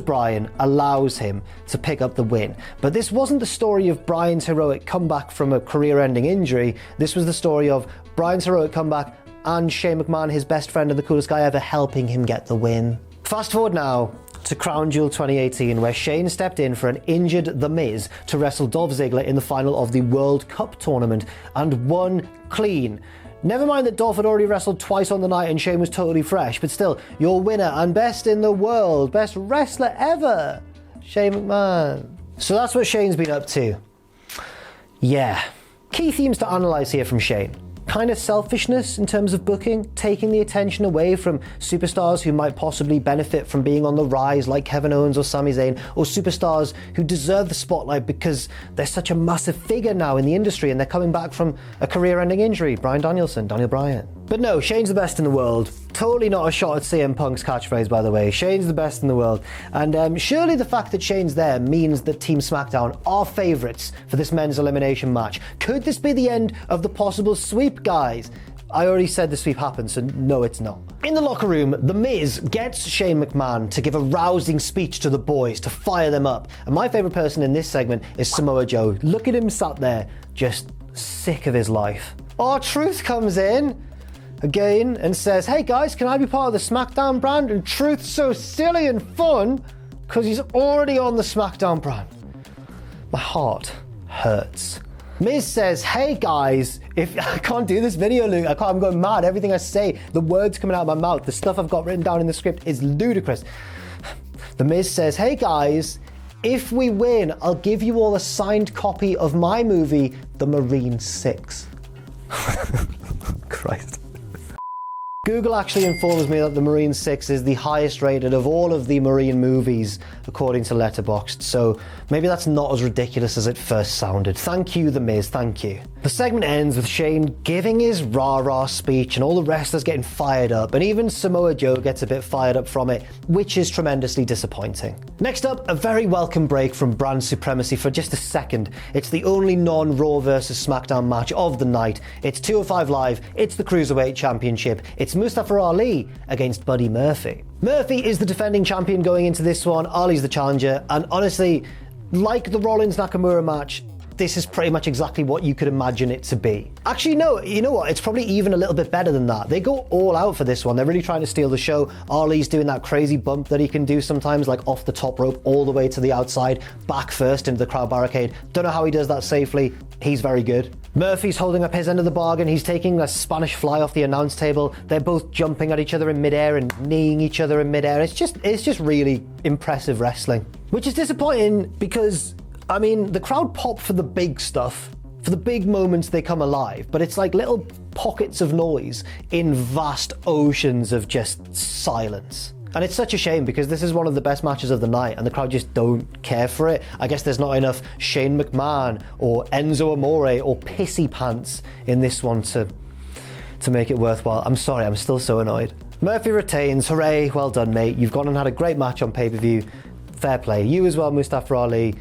him to pick up the win. But this wasn't the story of Bryan's heroic comeback from a career-ending injury. This was the story of Bryan's heroic comeback and Shane McMahon, his best friend and the coolest guy ever, helping him get the win. Fast forward now to Crown Jewel 2018, where Shane stepped in for an injured The Miz to wrestle Dolph Ziggler in the final of the World Cup tournament and won clean. Never mind that Dolph had already wrestled twice on the night and Shane was totally fresh, but still, your winner and best in the world, best wrestler ever, Shane McMahon. So that's what Shane's been up to. Yeah. Key themes to analyse here from Shane. Kind of selfishness in terms of booking, taking the attention away from superstars who might possibly benefit from being on the rise like Kevin Owens or Sami Zayn, or superstars who deserve the spotlight because they're such a massive figure now in the industry and they're coming back from a career-ending injury. Bryan Danielson, Daniel Bryan. But no, Shane's the best in the world. Totally not a shot at CM Punk's catchphrase, by the way. Shane's the best in the world. And surely the fact that Shane's there means that Team SmackDown are favourites for this men's elimination match. Could this be the end of the possible sweep, guys? I already said the sweep happened, so no, it's not. In the locker room, The Miz gets Shane McMahon to give a rousing speech to the boys to fire them up. And my favourite person in this segment is Samoa Joe. Look at him sat there, just sick of his life. R-Truth comes in again and says, hey guys, can I be part of the SmackDown brand? And Truth's so silly and fun because he's already on the SmackDown brand. My heart hurts. Miz says, hey guys, if I can't do this video, Luke, I'm going mad. Everything I say, the words coming out of my mouth, the stuff I've got written down in the script is ludicrous. The Miz says, hey guys, if we win, I'll give you all a signed copy of my movie, The Marine 6. Christ. Google actually informs me that The Marine 6 is the highest rated of all of the Marine movies, according to Letterboxd, so maybe that's not as ridiculous as it first sounded. Thank you, The Miz, thank you. The segment ends with Shane giving his rah-rah speech and all the wrestlers getting fired up, and even Samoa Joe gets a bit fired up from it, which is tremendously disappointing. Next up, a very welcome break from brand supremacy for just a second. It's the only non-Raw versus SmackDown match of the night. It's 205 Live, it's the Cruiserweight Championship, it's Mustafa Ali against Buddy Murphy. Murphy is the defending champion going into this one, Ali's the challenger, and honestly, like the Rollins Nakamura match, this is pretty much exactly what you could imagine it to be. Actually, no, you know what? It's probably even a little bit better than that. They go all out for this one. They're really trying to steal the show. Ali's doing that crazy bump that he can do sometimes, like off the top rope all the way to the outside, back first into the crowd barricade. Don't know how he does that safely. He's very good. Murphy's holding up his end of the bargain. He's taking a Spanish fly off the announce table. They're both jumping at each other in midair and kneeing each other in midair. It's just really impressive wrestling. Which is disappointing because, I mean, the crowd pop for the big stuff, for the big moments they come alive, but it's like little pockets of noise in vast oceans of just silence. And it's such a shame because this is one of the best matches of the night and the crowd just don't care for it. I guess there's not enough Shane McMahon or Enzo Amore or Pissy Pants in this one to make it worthwhile. I'm sorry, I'm still so annoyed. Murphy retains. Hooray, well done, mate. You've gone and had a great match on pay-per-view. Fair play. You as well, Mustafa Ali.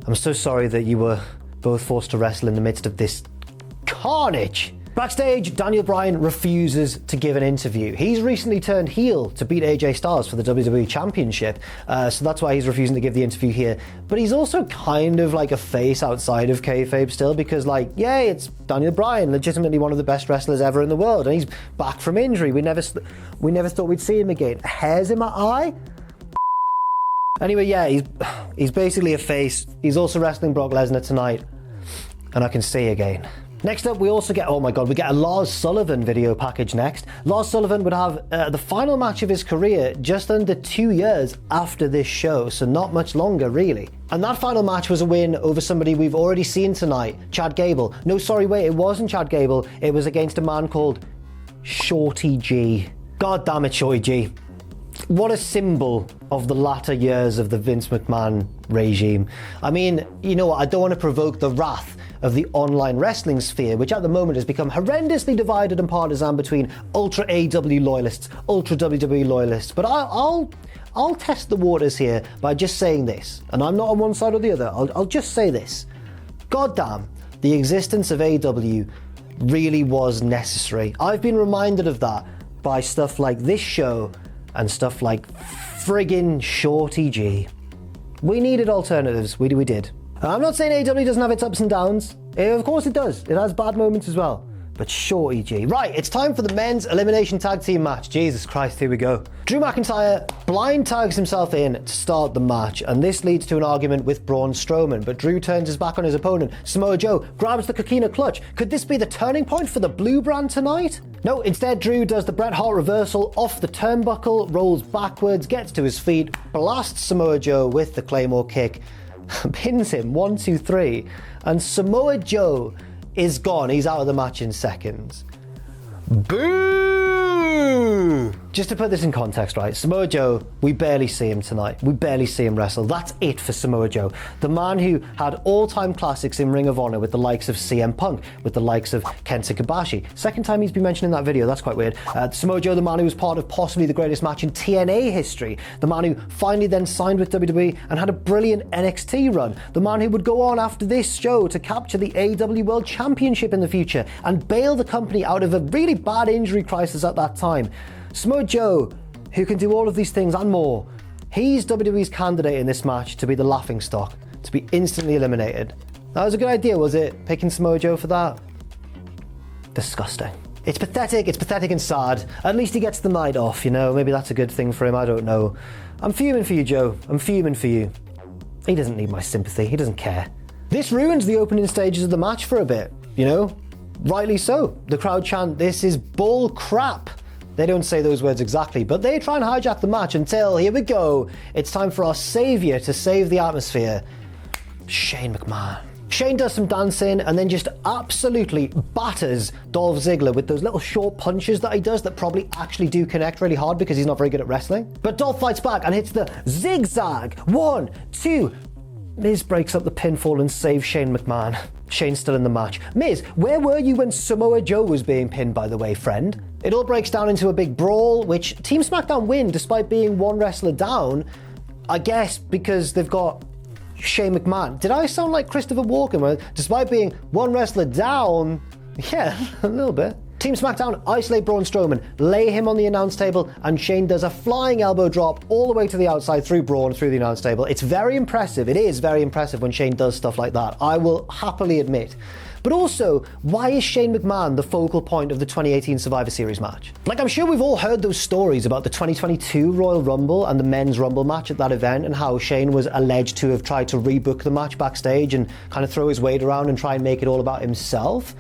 I'm so sorry that you were both forced to wrestle in the midst of this carnage. Backstage, Daniel Bryan refuses to give an interview. He's recently turned heel to beat AJ Styles for the WWE Championship, so that's why he's refusing to give the interview here. But he's also kind of like a face outside of kayfabe still, because like, yay, it's Daniel Bryan, legitimately one of the best wrestlers ever in the world, and he's back from injury. We never thought we'd see him again. Hairs in my eye? Anyway, yeah, he's basically a face. He's also wrestling Brock Lesnar tonight, and I can see again. Next up, we also get, oh my god, we get a Lars Sullivan video package next. Lars Sullivan would have the final match of his career just under 2 years after this show, so not much longer, really. And that final match was a win over somebody we've already seen tonight, Chad Gable. No, sorry, wait, it wasn't Chad Gable. It was against a man called Shorty G. God damn it, Shorty G. What a symbol of the latter years of the Vince McMahon regime. I mean, you know what, I don't want to provoke the wrath of the online wrestling sphere, which at the moment has become horrendously divided and partisan between ultra AW loyalists, ultra WWE loyalists. But I'll test the waters here by just saying this, and I'm not on one side or the other. I'll just say this: goddamn, the existence of AW really was necessary. I've been reminded of that by stuff like this show and stuff like friggin' Shorty G. We needed alternatives. We did. I'm not saying AEW doesn't have its ups and downs. Of course it does. It has bad moments as well. But Shorty G. Right, it's time for the men's elimination tag team match. Jesus Christ, here we go. Drew McIntyre blind tags himself in to start the match, and this leads to an argument with Braun Strowman, but Drew turns his back on his opponent. Samoa Joe grabs the Coquina clutch. Could this be the turning point for the blue brand tonight? No, instead Drew does the Bret Hart reversal off the turnbuckle, rolls backwards, gets to his feet, blasts Samoa Joe with the Claymore kick, pins him 1, 2, 3, and Samoa Joe is gone. He's out of the match in seconds. Boo! Just to put this in context, right? Samoa Joe, we barely see him tonight. We barely see him wrestle. That's it for Samoa Joe. The man who had all-time classics in Ring of Honor with the likes of CM Punk, with the likes of Kenta Kobashi. Second time he's been mentioned in that video. That's quite weird. Samoa Joe, the man who was part of possibly the greatest match in TNA history. The man who finally then signed with WWE and had a brilliant NXT run. The man who would go on after this show to capture the AEW World Championship in the future and bail the company out of a really bad injury crisis at that time. Samoa Joe, who can do all of these things and more, he's WWE's candidate in this match to be the laughingstock, to be instantly eliminated. That was a good idea, was it? Picking Samoa Joe for that? Disgusting. It's pathetic and sad. At least he gets the night off, you know? Maybe that's a good thing for him, I don't know. I'm fuming for you, Joe. I'm fuming for you. He doesn't need my sympathy, he doesn't care. This ruins the opening stages of the match for a bit, you know? Rightly so. The crowd chant, "This is bull crap." They don't say those words exactly, but they try and hijack the match until, here we go, it's time for our saviour to save the atmosphere. Shane McMahon. Shane does some dancing and then just absolutely batters Dolph Ziggler with those little short punches that he does that probably actually do connect really hard because he's not very good at wrestling. But Dolph fights back and hits the zigzag. 1, 2. Miz breaks up the pinfall and saves Shane McMahon. Shane's still in the match. Miz, where were you when Samoa Joe was being pinned, by the way, friend? It all breaks down into a big brawl, which Team SmackDown win despite being one wrestler down, I guess because they've got Shane McMahon. Did I sound like Christopher Walken? Despite being one wrestler down, yeah, a little bit. Team SmackDown isolate Braun Strowman, lay him on the announce table, and Shane does a flying elbow drop all the way to the outside through Braun, through the announce table. It's very impressive. It is very impressive when Shane does stuff like that, I will happily admit. But also, why is Shane McMahon the focal point of the 2018 Survivor Series match? Like, I'm sure we've all heard those stories about the 2022 Royal Rumble and the men's Rumble match at that event, and how Shane was alleged to have tried to rebook the match backstage and kind of throw his weight around and try and make it all about himself.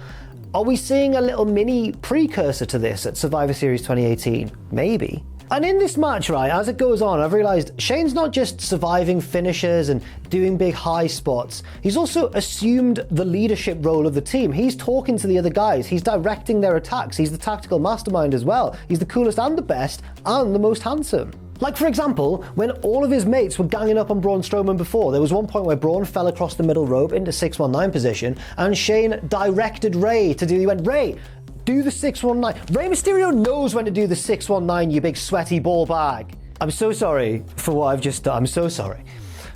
Are we seeing a little mini precursor to this at Survivor Series 2018? Maybe. And in this match, right, as it goes on, I've realised Shane's not just surviving finishers and doing big high spots. He's also assumed the leadership role of the team. He's talking to the other guys. He's directing their attacks. He's the tactical mastermind as well. He's the coolest and the best and the most handsome. Like, for example, when all of his mates were ganging up on Braun Strowman before, there was one point where Braun fell across the middle rope into 619 position, and Shane directed Ray to do, he went, "Ray, do the 619. Rey Mysterio knows when to do the 619, you big sweaty ball bag." I'm so sorry for what I've just done. I'm so sorry.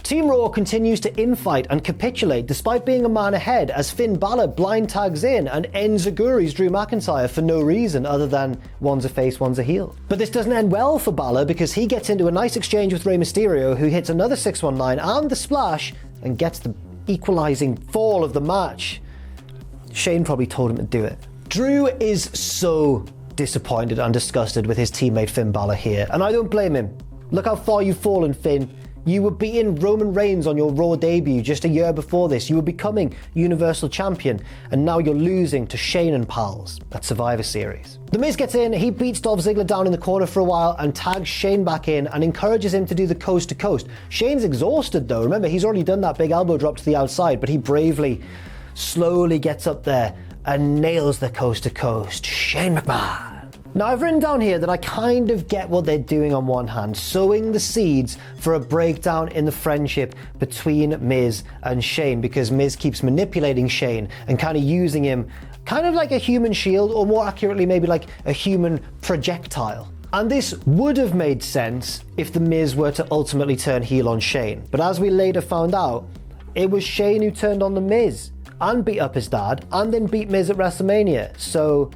Team Raw continues to infight and capitulate despite being a man ahead as Finn Bálor blind tags in and enziguris Drew McIntyre for no reason other than one's a face, one's a heel. But this doesn't end well for Bálor because he gets into a nice exchange with Rey Mysterio, who hits another 619 and the splash and gets the equalizing fall of the match. Shane probably told him to do it. Drew is so disappointed and disgusted with his teammate Finn Bálor here, and I don't blame him. Look how far you've fallen, Finn. You were beating Roman Reigns on your Raw debut just a year before this. You were becoming Universal Champion, and now you're losing to Shane and pals at Survivor Series. The Miz gets in, he beats Dolph Ziggler down in the corner for a while and tags Shane back in and encourages him to do the coast to coast. Shane's exhausted though. Remember, he's already done that big elbow drop to the outside, but he bravely, slowly gets up there and nails the coast to coast. Shane McMahon. Now, I've written down here that I kind of get what they're doing on one hand, sowing the seeds for a breakdown in the friendship between Miz and Shane, because Miz keeps manipulating Shane and kind of using him kind of like a human shield, or more accurately, maybe like a human projectile. And this would have made sense if the Miz were to ultimately turn heel on Shane. But as we later found out, it was Shane who turned on the Miz and beat up his dad and then beat Miz at WrestleMania. So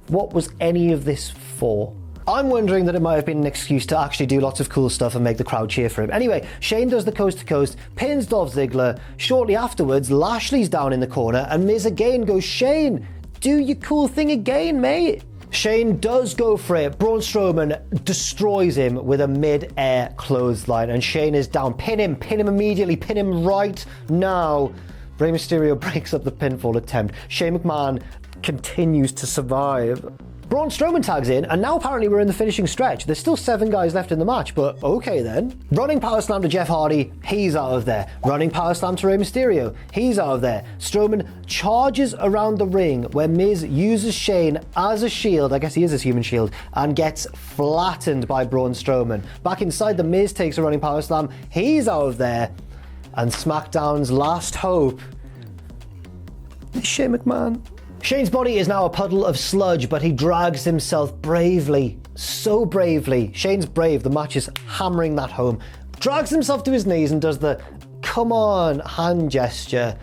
what was any of this for? I'm wondering that it might have been an excuse to actually do lots of cool stuff and make the crowd cheer for him. Anyway, Shane does the coast to coast, pins Dolph Ziggler. Shortly afterwards, Lashley's down in the corner and Miz again goes, Shane, do your cool thing again, mate. Shane does go for it. Braun Strowman destroys him with a mid-air clothesline and Shane is down. Pin him immediately, pin him right now. Rey Mysterio breaks up the pinfall attempt. Shane McMahon continues to survive. Braun Strowman tags in, and now apparently we're in the finishing stretch. There's still 7 guys left in the match, but okay then. Running power slam to Jeff Hardy, he's out of there. Running power slam to Rey Mysterio, he's out of there. Strowman charges around the ring where Miz uses Shane as a shield, I guess he is his human shield, and gets flattened by Braun Strowman. Back inside, the Miz takes a running power slam, he's out of there. And SmackDown's last hope is Shane McMahon. Shane's body is now a puddle of sludge, but he drags himself bravely, so bravely. Shane's brave, the match is hammering that home. Drags himself to his knees and does the come on hand gesture.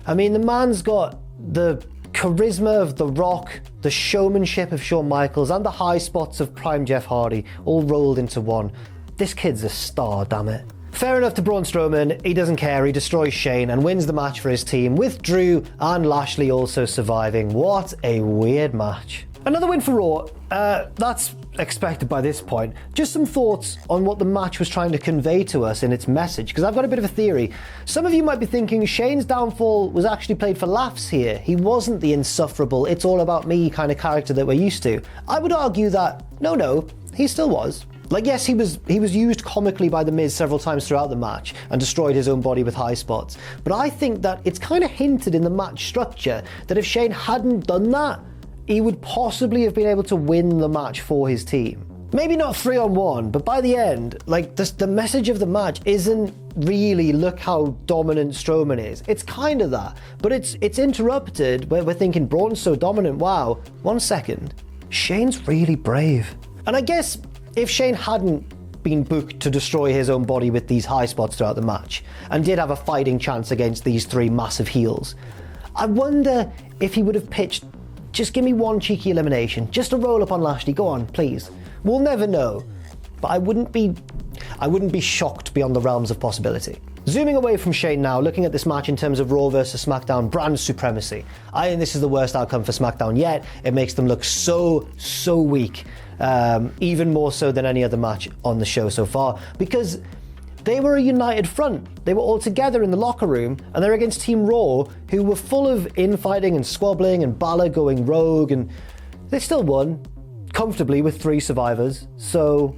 I mean, the man's got the charisma of The Rock, the showmanship of Shawn Michaels, and the high spots of prime Jeff Hardy, all rolled into one. This kid's a star, damn it. Fair enough to Braun Strowman, he doesn't care, he destroys Shane and wins the match for his team, with Drew and Lashley also surviving. What a weird match. Another win for Raw, that's expected by this point. Just some thoughts on what the match was trying to convey to us in its message, because I've got a bit of a theory. Some of you might be thinking Shane's downfall was actually played for laughs here. He wasn't the insufferable, it's all about me kind of character that we're used to. I would argue that, no, he still was. Like, yes, he was used comically by The Miz several times throughout the match and destroyed his own body with high spots. But I think that it's kind of hinted in the match structure that if Shane hadn't done that, he would possibly have been able to win the match for his team. Maybe not 3-on-1, but by the end, like, the message of the match isn't really look how dominant Strowman is. It's kind of that, but it's interrupted where we're thinking Braun's so dominant, wow, 1 second, Shane's really brave. And I guess if Shane hadn't been booked to destroy his own body with these high spots throughout the match, and did have a fighting chance against these 3 massive heels, I wonder if he would have pitched, just give me one cheeky elimination, just a roll up on Lashley, go on, please. We'll never know, but I wouldn't be shocked beyond the realms of possibility. Zooming away from Shane now, looking at this match in terms of Raw versus SmackDown brand supremacy. I think this is the worst outcome for SmackDown yet. It makes them look so weak. Even more so than any other match on the show so far, because they were a united front. They were all together in the locker room, and they're against Team Raw, who were full of infighting and squabbling and Bálor going rogue, and they still won comfortably with 3 survivors. So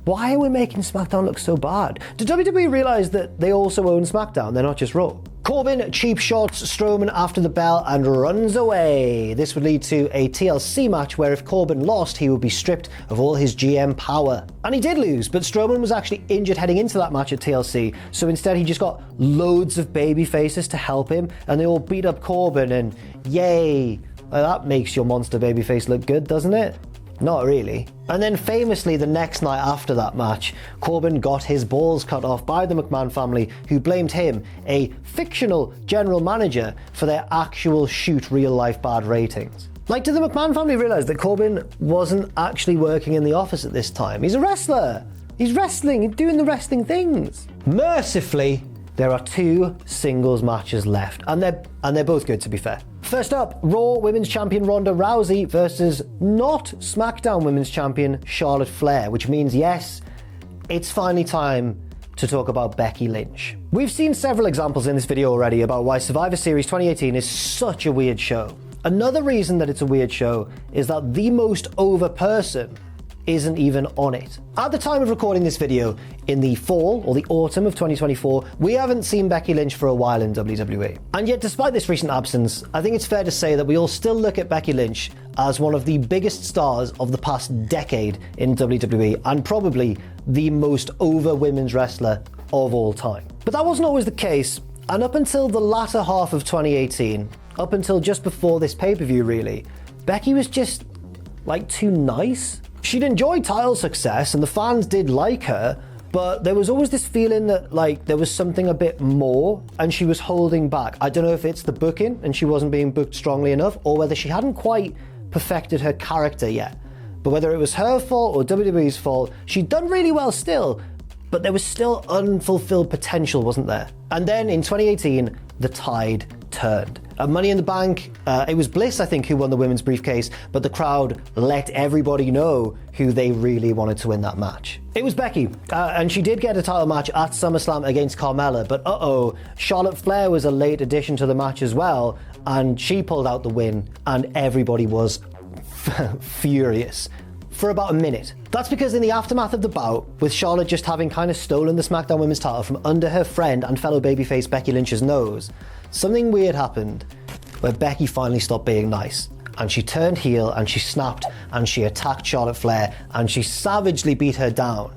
why are we making SmackDown look so bad? Did WWE realize that they also own SmackDown? They're not just Raw. Corbin cheap shots Strowman after the bell and runs away. This would lead to a TLC match where if Corbin lost, he would be stripped of all his GM power. And he did lose, but Strowman was actually injured heading into that match at TLC, so instead he just got loads of baby faces to help him, and they all beat up Corbin, and yay, that makes your monster babyface look good, doesn't it? Not really. And then famously the next night after that match, Corbin got his balls cut off by the McMahon family, who blamed him, a fictional general manager, for their actual shoot real-life bad ratings. Like, did the McMahon family realize that Corbin wasn't actually working in the office at this time? He's a wrestler. He's wrestling, he's doing the wrestling things. Mercifully, there are 2 singles matches left, and they're both good, to be fair. First up, Raw Women's Champion Ronda Rousey versus not SmackDown Women's Champion Charlotte Flair, which means, yes, it's finally time to talk about Becky Lynch. We've seen several examples in this video already about why Survivor Series 2018 is such a weird show. Another reason that it's a weird show is that the most over person isn't even on it. At the time of recording this video, in the fall or the autumn of 2024, we haven't seen Becky Lynch for a while in WWE. And yet, despite this recent absence, I think it's fair to say that we all still look at Becky Lynch as one of the biggest stars of the past decade in WWE, and probably the most over women's wrestler of all time. But that wasn't always the case, and up until the latter half of 2018, up until just before this pay-per-view really, Becky was just, like, too nice. She'd enjoyed title success and the fans did like her, but there was always this feeling that, like, there was something a bit more and she was holding back. I don't know if it's the booking and she wasn't being booked strongly enough, or whether she hadn't quite perfected her character yet. But whether it was her fault or WWE's fault, she'd done really well still, but there was still unfulfilled potential, wasn't there? And then in 2018, the tide turned. At Money in the Bank, it was Bliss, I think, who won the women's briefcase, but the crowd let everybody know who they really wanted to win that match. It was Becky, and she did get a title match at SummerSlam against Carmella, but Charlotte Flair was a late addition to the match as well, and she pulled out the win, and everybody was furious. For about a minute. That's because in the aftermath of the bout, with Charlotte just having kind of stolen the SmackDown Women's title from under her friend and fellow babyface Becky Lynch's nose, something weird happened where Becky finally stopped being nice. And she turned heel and she snapped and she attacked Charlotte Flair and she savagely beat her down.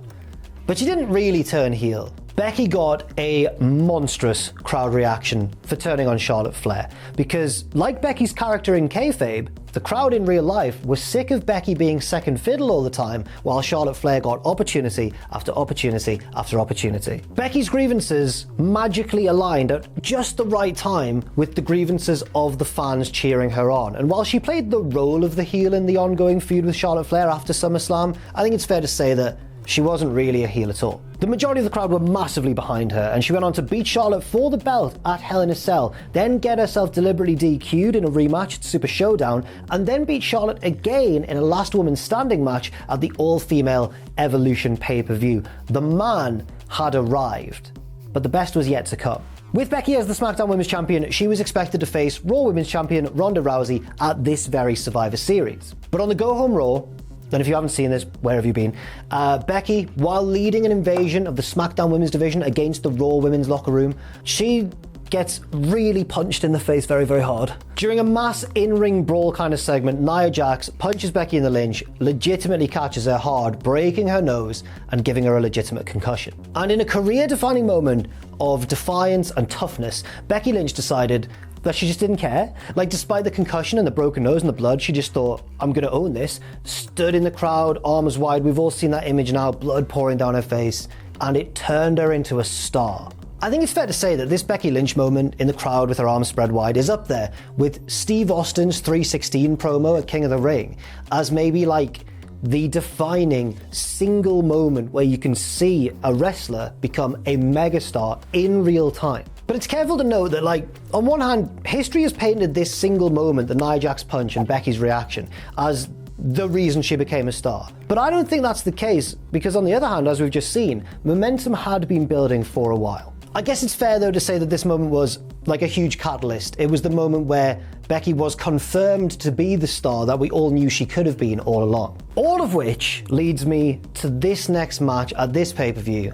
But she didn't really turn heel. Becky got a monstrous crowd reaction for turning on Charlotte Flair, because like Becky's character in kayfabe, the crowd in real life was sick of Becky being second fiddle all the time, while Charlotte Flair got opportunity after opportunity after opportunity. Becky's grievances magically aligned at just the right time with the grievances of the fans cheering her on. And while she played the role of the heel in the ongoing feud with Charlotte Flair after SummerSlam, I think it's fair to say that she wasn't really a heel at all. The majority of the crowd were massively behind her, and she went on to beat Charlotte for the belt at Hell in a Cell, then get herself deliberately DQ'd in a rematch at Super Showdown, and then beat Charlotte again in a last woman standing match at the all-female Evolution pay-per-view. The man had arrived, but the best was yet to come. With Becky as the SmackDown Women's Champion, she was expected to face Raw Women's Champion Ronda Rousey at this very Survivor Series. But on the go-home Raw, and if you haven't seen this, where have you been? Becky, while leading an invasion of the SmackDown Women's division against the Raw Women's locker room, she gets really punched in the face very, very hard. During a mass in-ring brawl kind of segment, Nia Jax punches Becky in the Lynch, legitimately catches her hard, breaking her nose and giving her a legitimate concussion. And in a career-defining moment of defiance and toughness, Becky Lynch decided that she just didn't care. Like, despite the concussion and the broken nose and the blood, she just thought, I'm gonna own this. Stood in the crowd, arms wide. We've all seen that image now, blood pouring down her face, and it turned her into a star. I think it's fair to say that this Becky Lynch moment in the crowd with her arms spread wide is up there with Steve Austin's 316 promo at King of the Ring as maybe like the defining single moment where you can see a wrestler become a megastar in real time. But it's careful to note that, like, on one hand, history has painted this single moment, the Nia Jax punch and Becky's reaction, as the reason she became a star. But I don't think that's the case, because on the other hand, as we've just seen, momentum had been building for a while. I guess it's fair, though, to say that this moment was like a huge catalyst. It was the moment where Becky was confirmed to be the star that we all knew she could have been all along. All of which leads me to this next match at this pay-per-view.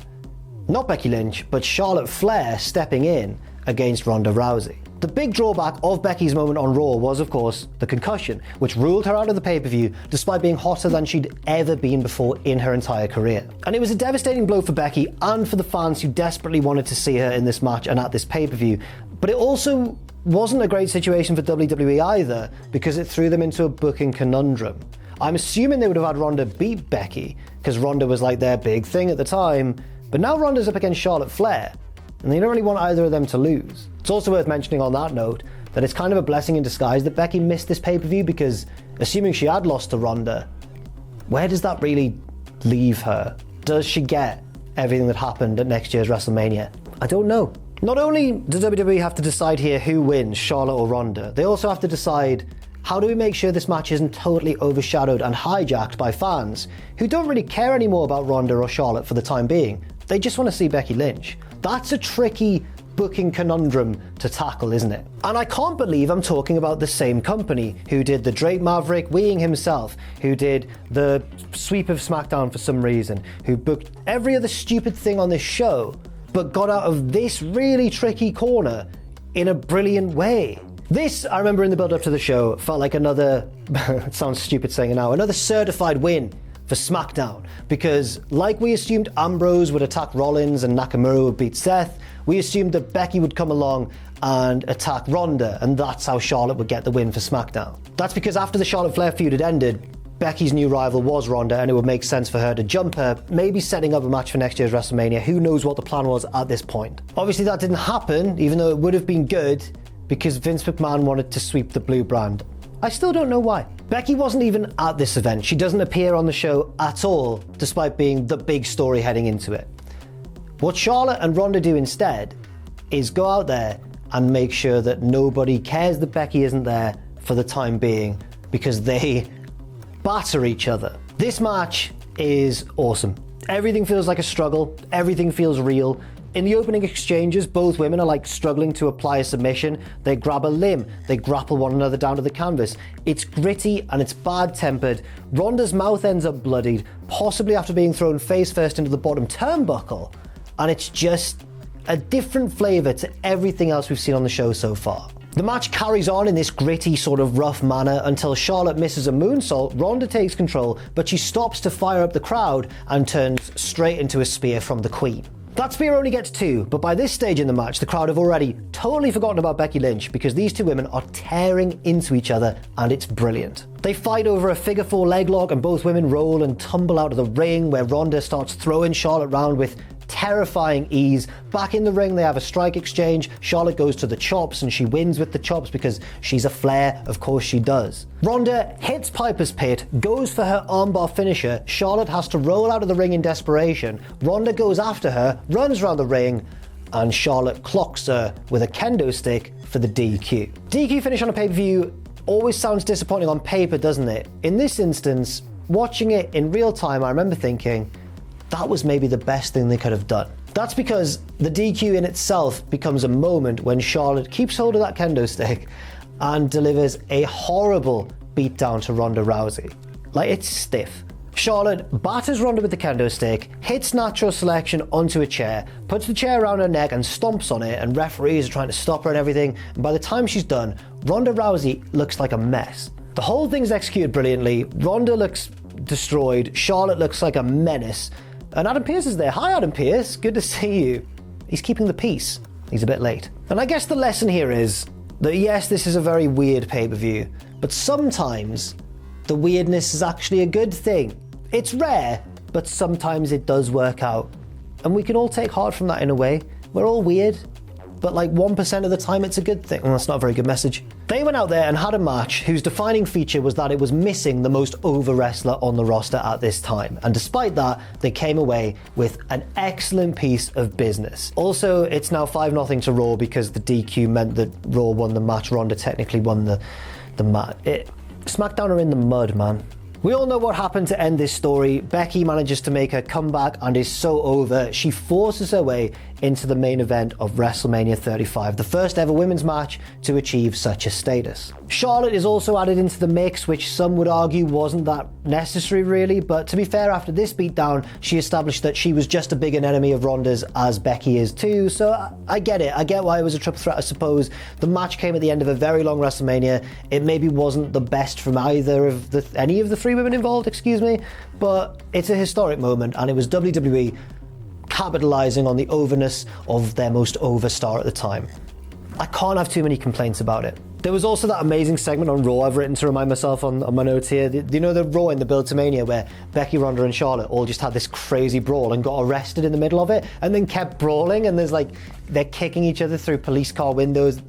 Not Becky Lynch, but Charlotte Flair stepping in against Ronda Rousey. The big drawback of Becky's moment on Raw was, of course, the concussion, which ruled her out of the pay-per-view despite being hotter than she'd ever been before in her entire career. And it was a devastating blow for Becky and for the fans who desperately wanted to see her in this match and at this pay-per-view. But it also wasn't a great situation for WWE either, because it threw them into a booking conundrum. I'm assuming they would have had Ronda beat Becky, because Ronda was like their big thing at the time, but now Ronda's up against Charlotte Flair, and they don't really want either of them to lose. It's also worth mentioning on that note that it's kind of a blessing in disguise that Becky missed this pay-per-view, because assuming she had lost to Ronda, where does that really leave her? Does she get everything that happened at next year's WrestleMania? I don't know. Not only does WWE have to decide here who wins, Charlotte or Ronda, they also have to decide, how do we make sure this match isn't totally overshadowed and hijacked by fans who don't really care anymore about Ronda or Charlotte for the time being? They just want to see Becky Lynch. That's a tricky booking conundrum to tackle, isn't it? And I can't believe I'm talking about the same company who did the Drake Maverick weeing himself, who did the sweep of SmackDown for some reason, who booked every other stupid thing on this show, but got out of this really tricky corner in a brilliant way. This, I remember in the build-up to the show, felt like another, it sounds stupid saying it now, another certified win for SmackDown, because like we assumed Ambrose would attack Rollins and Nakamura would beat Seth, we assumed that Becky would come along and attack Ronda, and that's how Charlotte would get the win for SmackDown. That's because after the Charlotte Flair feud had ended, Becky's new rival was Ronda, and it would make sense for her to jump her, maybe setting up a match for next year's WrestleMania. Who knows what the plan was at this point. Obviously that didn't happen, even though it would have been good, because Vince McMahon wanted to sweep the blue brand. I still don't know why. Becky wasn't even at this event. She doesn't appear on the show at all, despite being the big story heading into it. What Charlotte and Ronda do instead is go out there and make sure that nobody cares that Becky isn't there for the time being, because they batter each other. This match is awesome. Everything feels like a struggle. Everything feels real. In the opening exchanges, both women are like struggling to apply a submission. They grab a limb. They grapple one another down to the canvas. It's gritty and it's bad-tempered. Ronda's mouth ends up bloodied, possibly after being thrown face first into the bottom turnbuckle. And it's just a different flavor to everything else we've seen on the show so far. The match carries on in this gritty, sort of rough manner until Charlotte misses a moonsault. Ronda takes control, but she stops to fire up the crowd and turns straight into a spear from the Queen. That spear only gets 2, but by this stage in the match, the crowd have already totally forgotten about Becky Lynch, because these two women are tearing into each other, and it's brilliant. They fight over a figure 4 leg lock, and both women roll and tumble out of the ring, where Ronda starts throwing Charlotte around with terrifying ease. Back in the ring, they have a strike exchange. Charlotte goes to the chops, and she wins with the chops because she's a Flair. Of course she does. Ronda hits Piper's Pit, goes for her armbar finisher. Charlotte has to roll out of the ring in desperation. Ronda goes after her, runs around the ring, and Charlotte clocks her with a kendo stick for the DQ. DQ finish on a pay-per-view always sounds disappointing on paper, doesn't it? In this instance, watching it in real time, I remember thinking, that was maybe the best thing they could have done. That's because the DQ in itself becomes a moment when Charlotte keeps hold of that kendo stick and delivers a horrible beatdown to Ronda Rousey. Like, it's stiff. Charlotte batters Ronda with the kendo stick, hits natural selection onto a chair, puts the chair around her neck and stomps on it, and referees are trying to stop her and everything. And by the time she's done, Ronda Rousey looks like a mess. The whole thing's executed brilliantly. Ronda looks destroyed. Charlotte looks like a menace. And Adam Pearce is there. Hi, Adam Pearce. Good to see you. He's keeping the peace. He's a bit late. And I guess the lesson here is that yes, this is a very weird pay-per-view, but sometimes the weirdness is actually a good thing. It's rare, but sometimes it does work out. And we can all take heart from that in a way. We're all weird, but like 1% of the time it's a good thing. Well, that's not a very good message. They went out there and had a match whose defining feature was that it was missing the most over wrestler on the roster at this time. And despite that, they came away with an excellent piece of business. Also, it's now 5-0 to Raw because the DQ meant that Raw won the match. Ronda technically won the match. SmackDown are in the mud, man. We all know what happened to end this story. Becky manages to make her comeback and is so over, she forces her way into the main event of WrestleMania 35, the first ever women's match to achieve such a status. Charlotte is also added into the mix, which some would argue wasn't that necessary really, but to be fair, after this beatdown, she established that she was just as big an enemy of Ronda's as Becky is too, so I get it. I get why it was a triple threat, I suppose. The match came at the end of a very long WrestleMania. It maybe wasn't the best from either of any of the three women involved, but it's a historic moment, and it was WWE capitalizing on the overness of their most over star at the time. I can't have too many complaints about it. There was also that amazing segment on Raw I've written to remind myself on my notes here. Do you know the Raw in the Build to Mania where Becky, Ronda and Charlotte all just had this crazy brawl and got arrested in the middle of it and then kept brawling, and there's like, they're kicking each other through police car windows.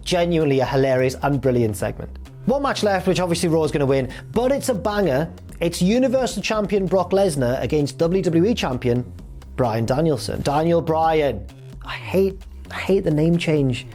Genuinely a hilarious and brilliant segment. One match left, which obviously Raw is going to win, but it's a banger. It's Universal Champion Brock Lesnar against WWE Champion Bryan Danielson. Daniel Bryan. I hate the name change.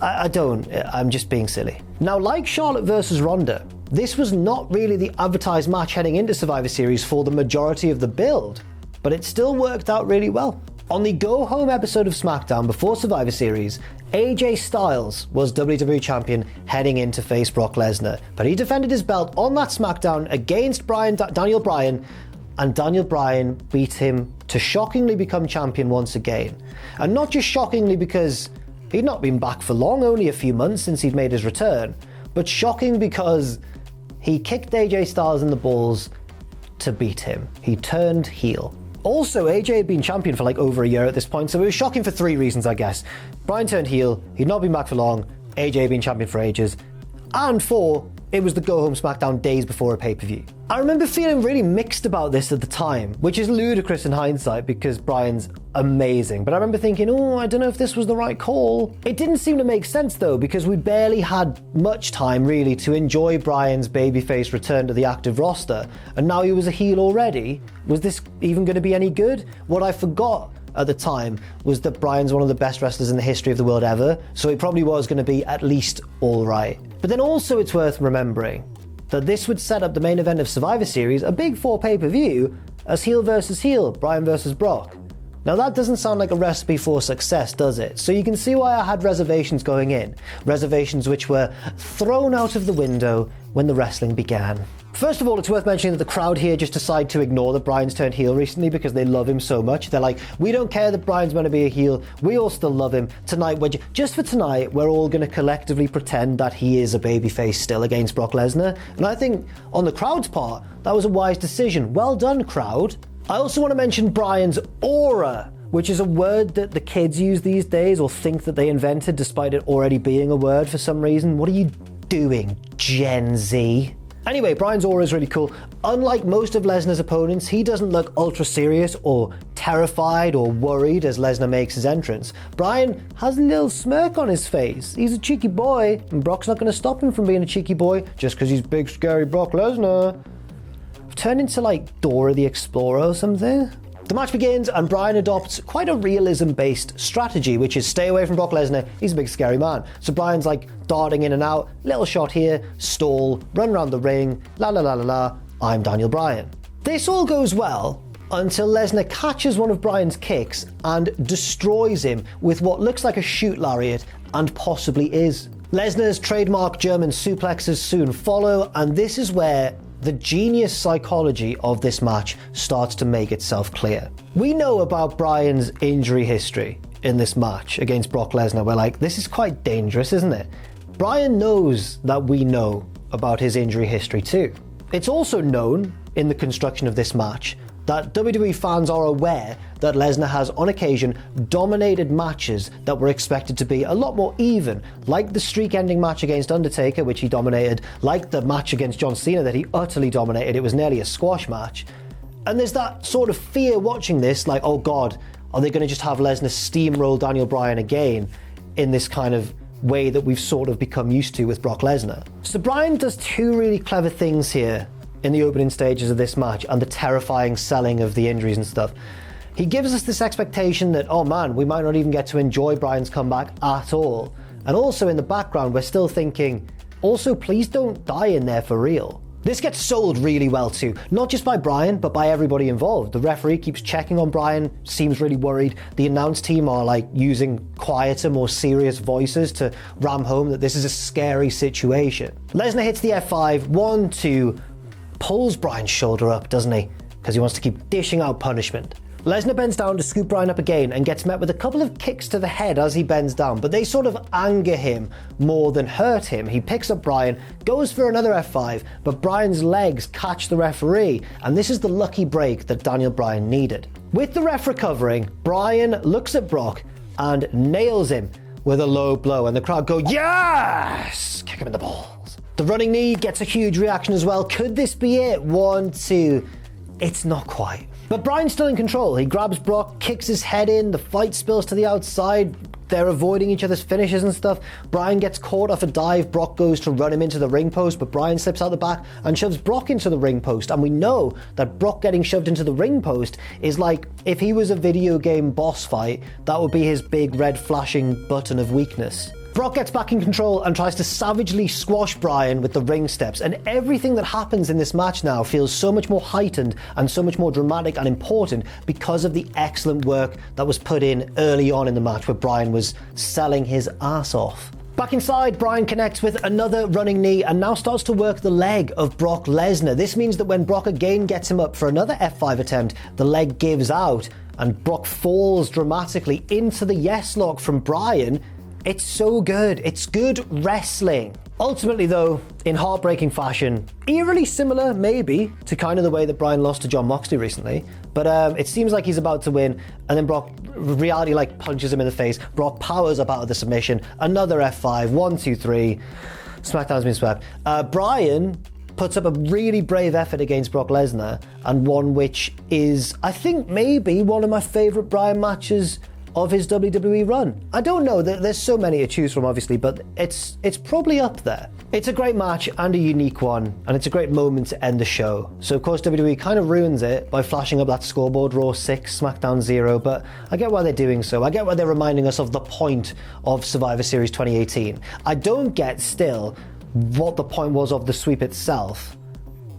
I don't. I'm just being silly. Now, like Charlotte versus Ronda, this was not really the advertised match heading into Survivor Series for the majority of the build, but it still worked out really well. On the go-home episode of SmackDown before Survivor Series, AJ Styles was WWE Champion heading in to face Brock Lesnar, but he defended his belt on that SmackDown against Daniel Bryan, and Daniel Bryan beat him to shockingly become champion once again. And not just shockingly because he'd not been back for long, only a few months since he'd made his return, but shocking because he kicked AJ Styles in the balls to beat him. He turned heel. Also, AJ had been champion for like over a year at this point, so it was shocking for 3 reasons, I guess. Bryan turned heel, he'd not been back for long, AJ had been champion for ages, and 4, it was the go-home SmackDown days before a pay-per-view. I remember feeling really mixed about this at the time, which is ludicrous in hindsight because Bryan's amazing, but I remember thinking, I don't know if this was the right call. It didn't seem to make sense though, because we barely had much time really to enjoy Bryan's babyface return to the active roster, and now he was a heel already. Was this even going to be any good? What I forgot at the time was that Bryan's one of the best wrestlers in the history of the world ever, so he probably was going to be at least alright. But then also it's worth remembering that this would set up the main event of Survivor Series, a big 4 pay-per-view, as heel versus heel, Bryan versus Brock. Now that doesn't sound like a recipe for success, does it? So you can see why I had reservations going in. Reservations which were thrown out of the window when the wrestling began. First of all, it's worth mentioning that the crowd here just decide to ignore that Bryan's turned heel recently because they love him so much. They're like, we don't care that Bryan's going to be a heel. We all still love him. Tonight, just for tonight, we're all going to collectively pretend that he is a babyface still against Brock Lesnar. And I think on the crowd's part, that was a wise decision. Well done, crowd. I also want to mention Bryan's aura, which is a word that the kids use these days or think that they invented despite it already being a word for some reason. What are you doing, Gen Z? Anyway, Bryan's aura is really cool. Unlike most of Lesnar's opponents, he doesn't look ultra serious or terrified or worried as Lesnar makes his entrance. Bryan has a little smirk on his face. He's a cheeky boy, and Brock's not going to stop him from being a cheeky boy just because he's big, scary Brock Lesnar. Turned into like Dora the Explorer or something. The match begins and Bryan adopts quite a realism-based strategy, which is stay away from Brock Lesnar, he's a big scary man. So Bryan's like darting in and out, little shot here, stall, run around the ring, la la la la la, I'm Daniel Bryan. This all goes well until Lesnar catches one of Bryan's kicks and destroys him with what looks like a shoot lariat and possibly is. Lesnar's trademark German suplexes soon follow, and this is where the genius psychology of this match starts to make itself clear. We know about Bryan's injury history in this match against Brock Lesnar. We're like, this is quite dangerous, isn't it? Bryan knows that we know about his injury history too. It's also known in the construction of this match that WWE fans are aware that Lesnar has on occasion dominated matches that were expected to be a lot more even, like the streak-ending match against Undertaker, which he dominated, like the match against John Cena that he utterly dominated. It was nearly a squash match. And there's that sort of fear watching this, like, oh God, are they going to just have Lesnar steamroll Daniel Bryan again in this kind of way that we've sort of become used to with Brock Lesnar? So Bryan does 2 really clever things here in the opening stages of this match and the terrifying selling of the injuries and stuff. He gives us this expectation that, oh man, we might not even get to enjoy Bryan's comeback at all. And also in the background, we're still thinking, also please don't die in there for real. This gets sold really well too, not just by Bryan, but by everybody involved. The referee keeps checking on Bryan, seems really worried. The announce team are like using quieter, more serious voices to ram home that this is a scary situation. Lesnar hits the F5, 1, 2, pulls Bryan's shoulder up, doesn't he? Because he wants to keep dishing out punishment. Lesnar bends down to scoop Bryan up again and gets met with a couple of kicks to the head as he bends down, but they sort of anger him more than hurt him. He picks up Bryan, goes for another F5, but Bryan's legs catch the referee, and this is the lucky break that Daniel Bryan needed. With the ref recovering, Bryan looks at Brock and nails him with a low blow, and the crowd go, yes! Kick him in the balls. The running knee gets a huge reaction as well. Could this be it? 1, 2. It's not quite. But Bryan's still in control. He grabs Brock, kicks his head in, the fight spills to the outside. They're avoiding each other's finishes and stuff. Bryan gets caught off a dive. Brock goes to run him into the ring post, but Bryan slips out the back and shoves Brock into the ring post. And we know that Brock getting shoved into the ring post is like, if he was a video game boss fight, that would be his big red flashing button of weakness. Brock gets back in control and tries to savagely squash Bryan with the ring steps, and everything that happens in this match now feels so much more heightened and so much more dramatic and important because of the excellent work that was put in early on in the match where Bryan was selling his ass off. Back inside, Bryan connects with another running knee and now starts to work the leg of Brock Lesnar. This means that when Brock again gets him up for another F5 attempt, the leg gives out and Brock falls dramatically into the yes lock from Bryan. It's so good. It's good wrestling. Ultimately though, in heartbreaking fashion, eerily similar maybe to kind of the way that Bryan lost to Jon Moxley recently, but it seems like he's about to win, and then Brock, reality like punches him in the face. Brock powers up out of the submission. Another F5, 1, 2, 3. SmackDown's been swept. Bryan puts up a really brave effort against Brock Lesnar, and one which is, I think, maybe one of my favorite Bryan matches of his WWE run. I don't know, there's so many to choose from obviously, but it's probably up there. It's a great match and a unique one, and it's a great moment to end the show. So of course WWE kind of ruins it by flashing up that scoreboard, Raw 6, SmackDown 0, but I get why they're doing so. I get why they're reminding us of the point of Survivor Series 2018. I don't get still what the point was of the sweep itself,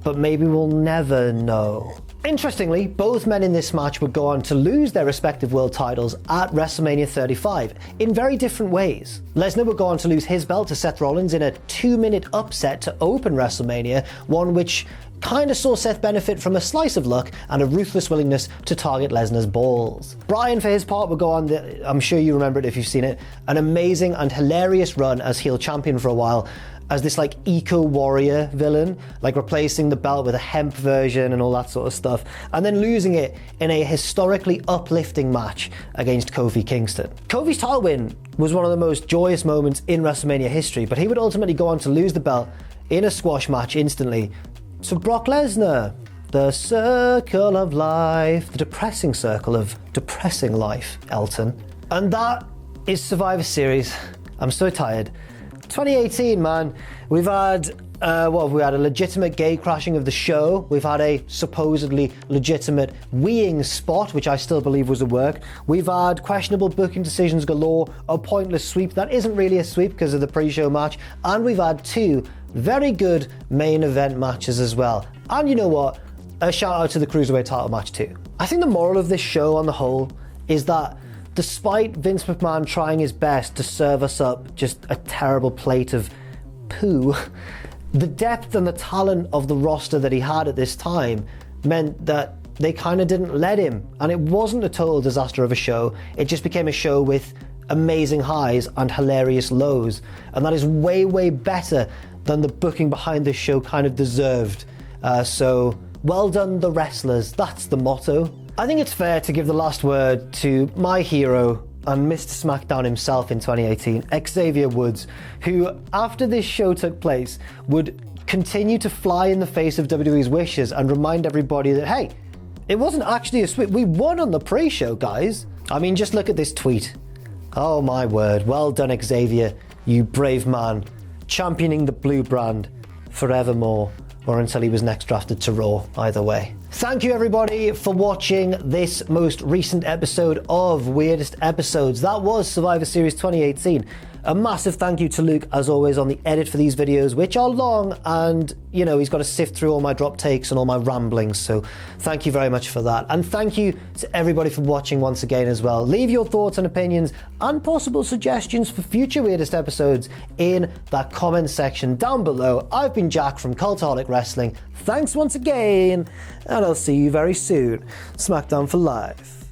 but maybe we'll never know. Interestingly, both men in this match would go on to lose their respective world titles at WrestleMania 35 in very different ways. Lesnar would go on to lose his belt to Seth Rollins in a 2-minute upset to open WrestleMania, one which kind of saw Seth benefit from a slice of luck and a ruthless willingness to target Lesnar's balls. Bryan, for his part, would go on, I'm sure you remember it if you've seen it, an amazing and hilarious run as heel champion for a while, as this like eco-warrior villain, like replacing the belt with a hemp version and all that sort of stuff, and then losing it in a historically uplifting match against Kofi Kingston. Kofi's title win was one of the most joyous moments in WrestleMania history, but he would ultimately go on to lose the belt in a squash match instantly to Brock Lesnar. The circle of life, the depressing circle of depressing life, Elton. And that is Survivor Series. I'm so tired. 2018, man. We've had, we had a legitimate gate crashing of the show. We've had a supposedly legitimate weeing spot, which I still believe was a work. We've had questionable booking decisions galore, a pointless sweep that isn't really a sweep because of the pre-show match, and we've had 2 very good main event matches as well. And you know what? A shout out to the Cruiserweight title match too. I think the moral of this show on the whole is that despite Vince McMahon trying his best to serve us up just a terrible plate of poo, the depth and the talent of the roster that he had at this time meant that they kind of didn't let him. And it wasn't a total disaster of a show. It just became a show with amazing highs and hilarious lows. And that is way, way better than the booking behind this show kind of deserved. So well done, the wrestlers. That's the motto. I think it's fair to give the last word to my hero and Mr. SmackDown himself in 2018, Xavier Woods, who, after this show took place, would continue to fly in the face of WWE's wishes and remind everybody that, hey, it wasn't actually a sweep. We won on the pre-show, guys. I mean, just look at this tweet. Oh my word. Well done, Xavier, you brave man, championing the blue brand forevermore, or until he was next drafted to Raw, either way. Thank you everybody for watching this most recent episode of Weirdest Episodes. That was Survivor Series 2018. A massive thank you to Luke, as always, on the edit for these videos, which are long, and, you know, he's got to sift through all my drop takes and all my ramblings, so thank you very much for that. And thank you to everybody for watching once again as well. Leave your thoughts and opinions and possible suggestions for future Weirdest Episodes in that comment section down below. I've been Jack from Cultaholic Wrestling. Thanks once again, and I'll see you very soon. SmackDown for life.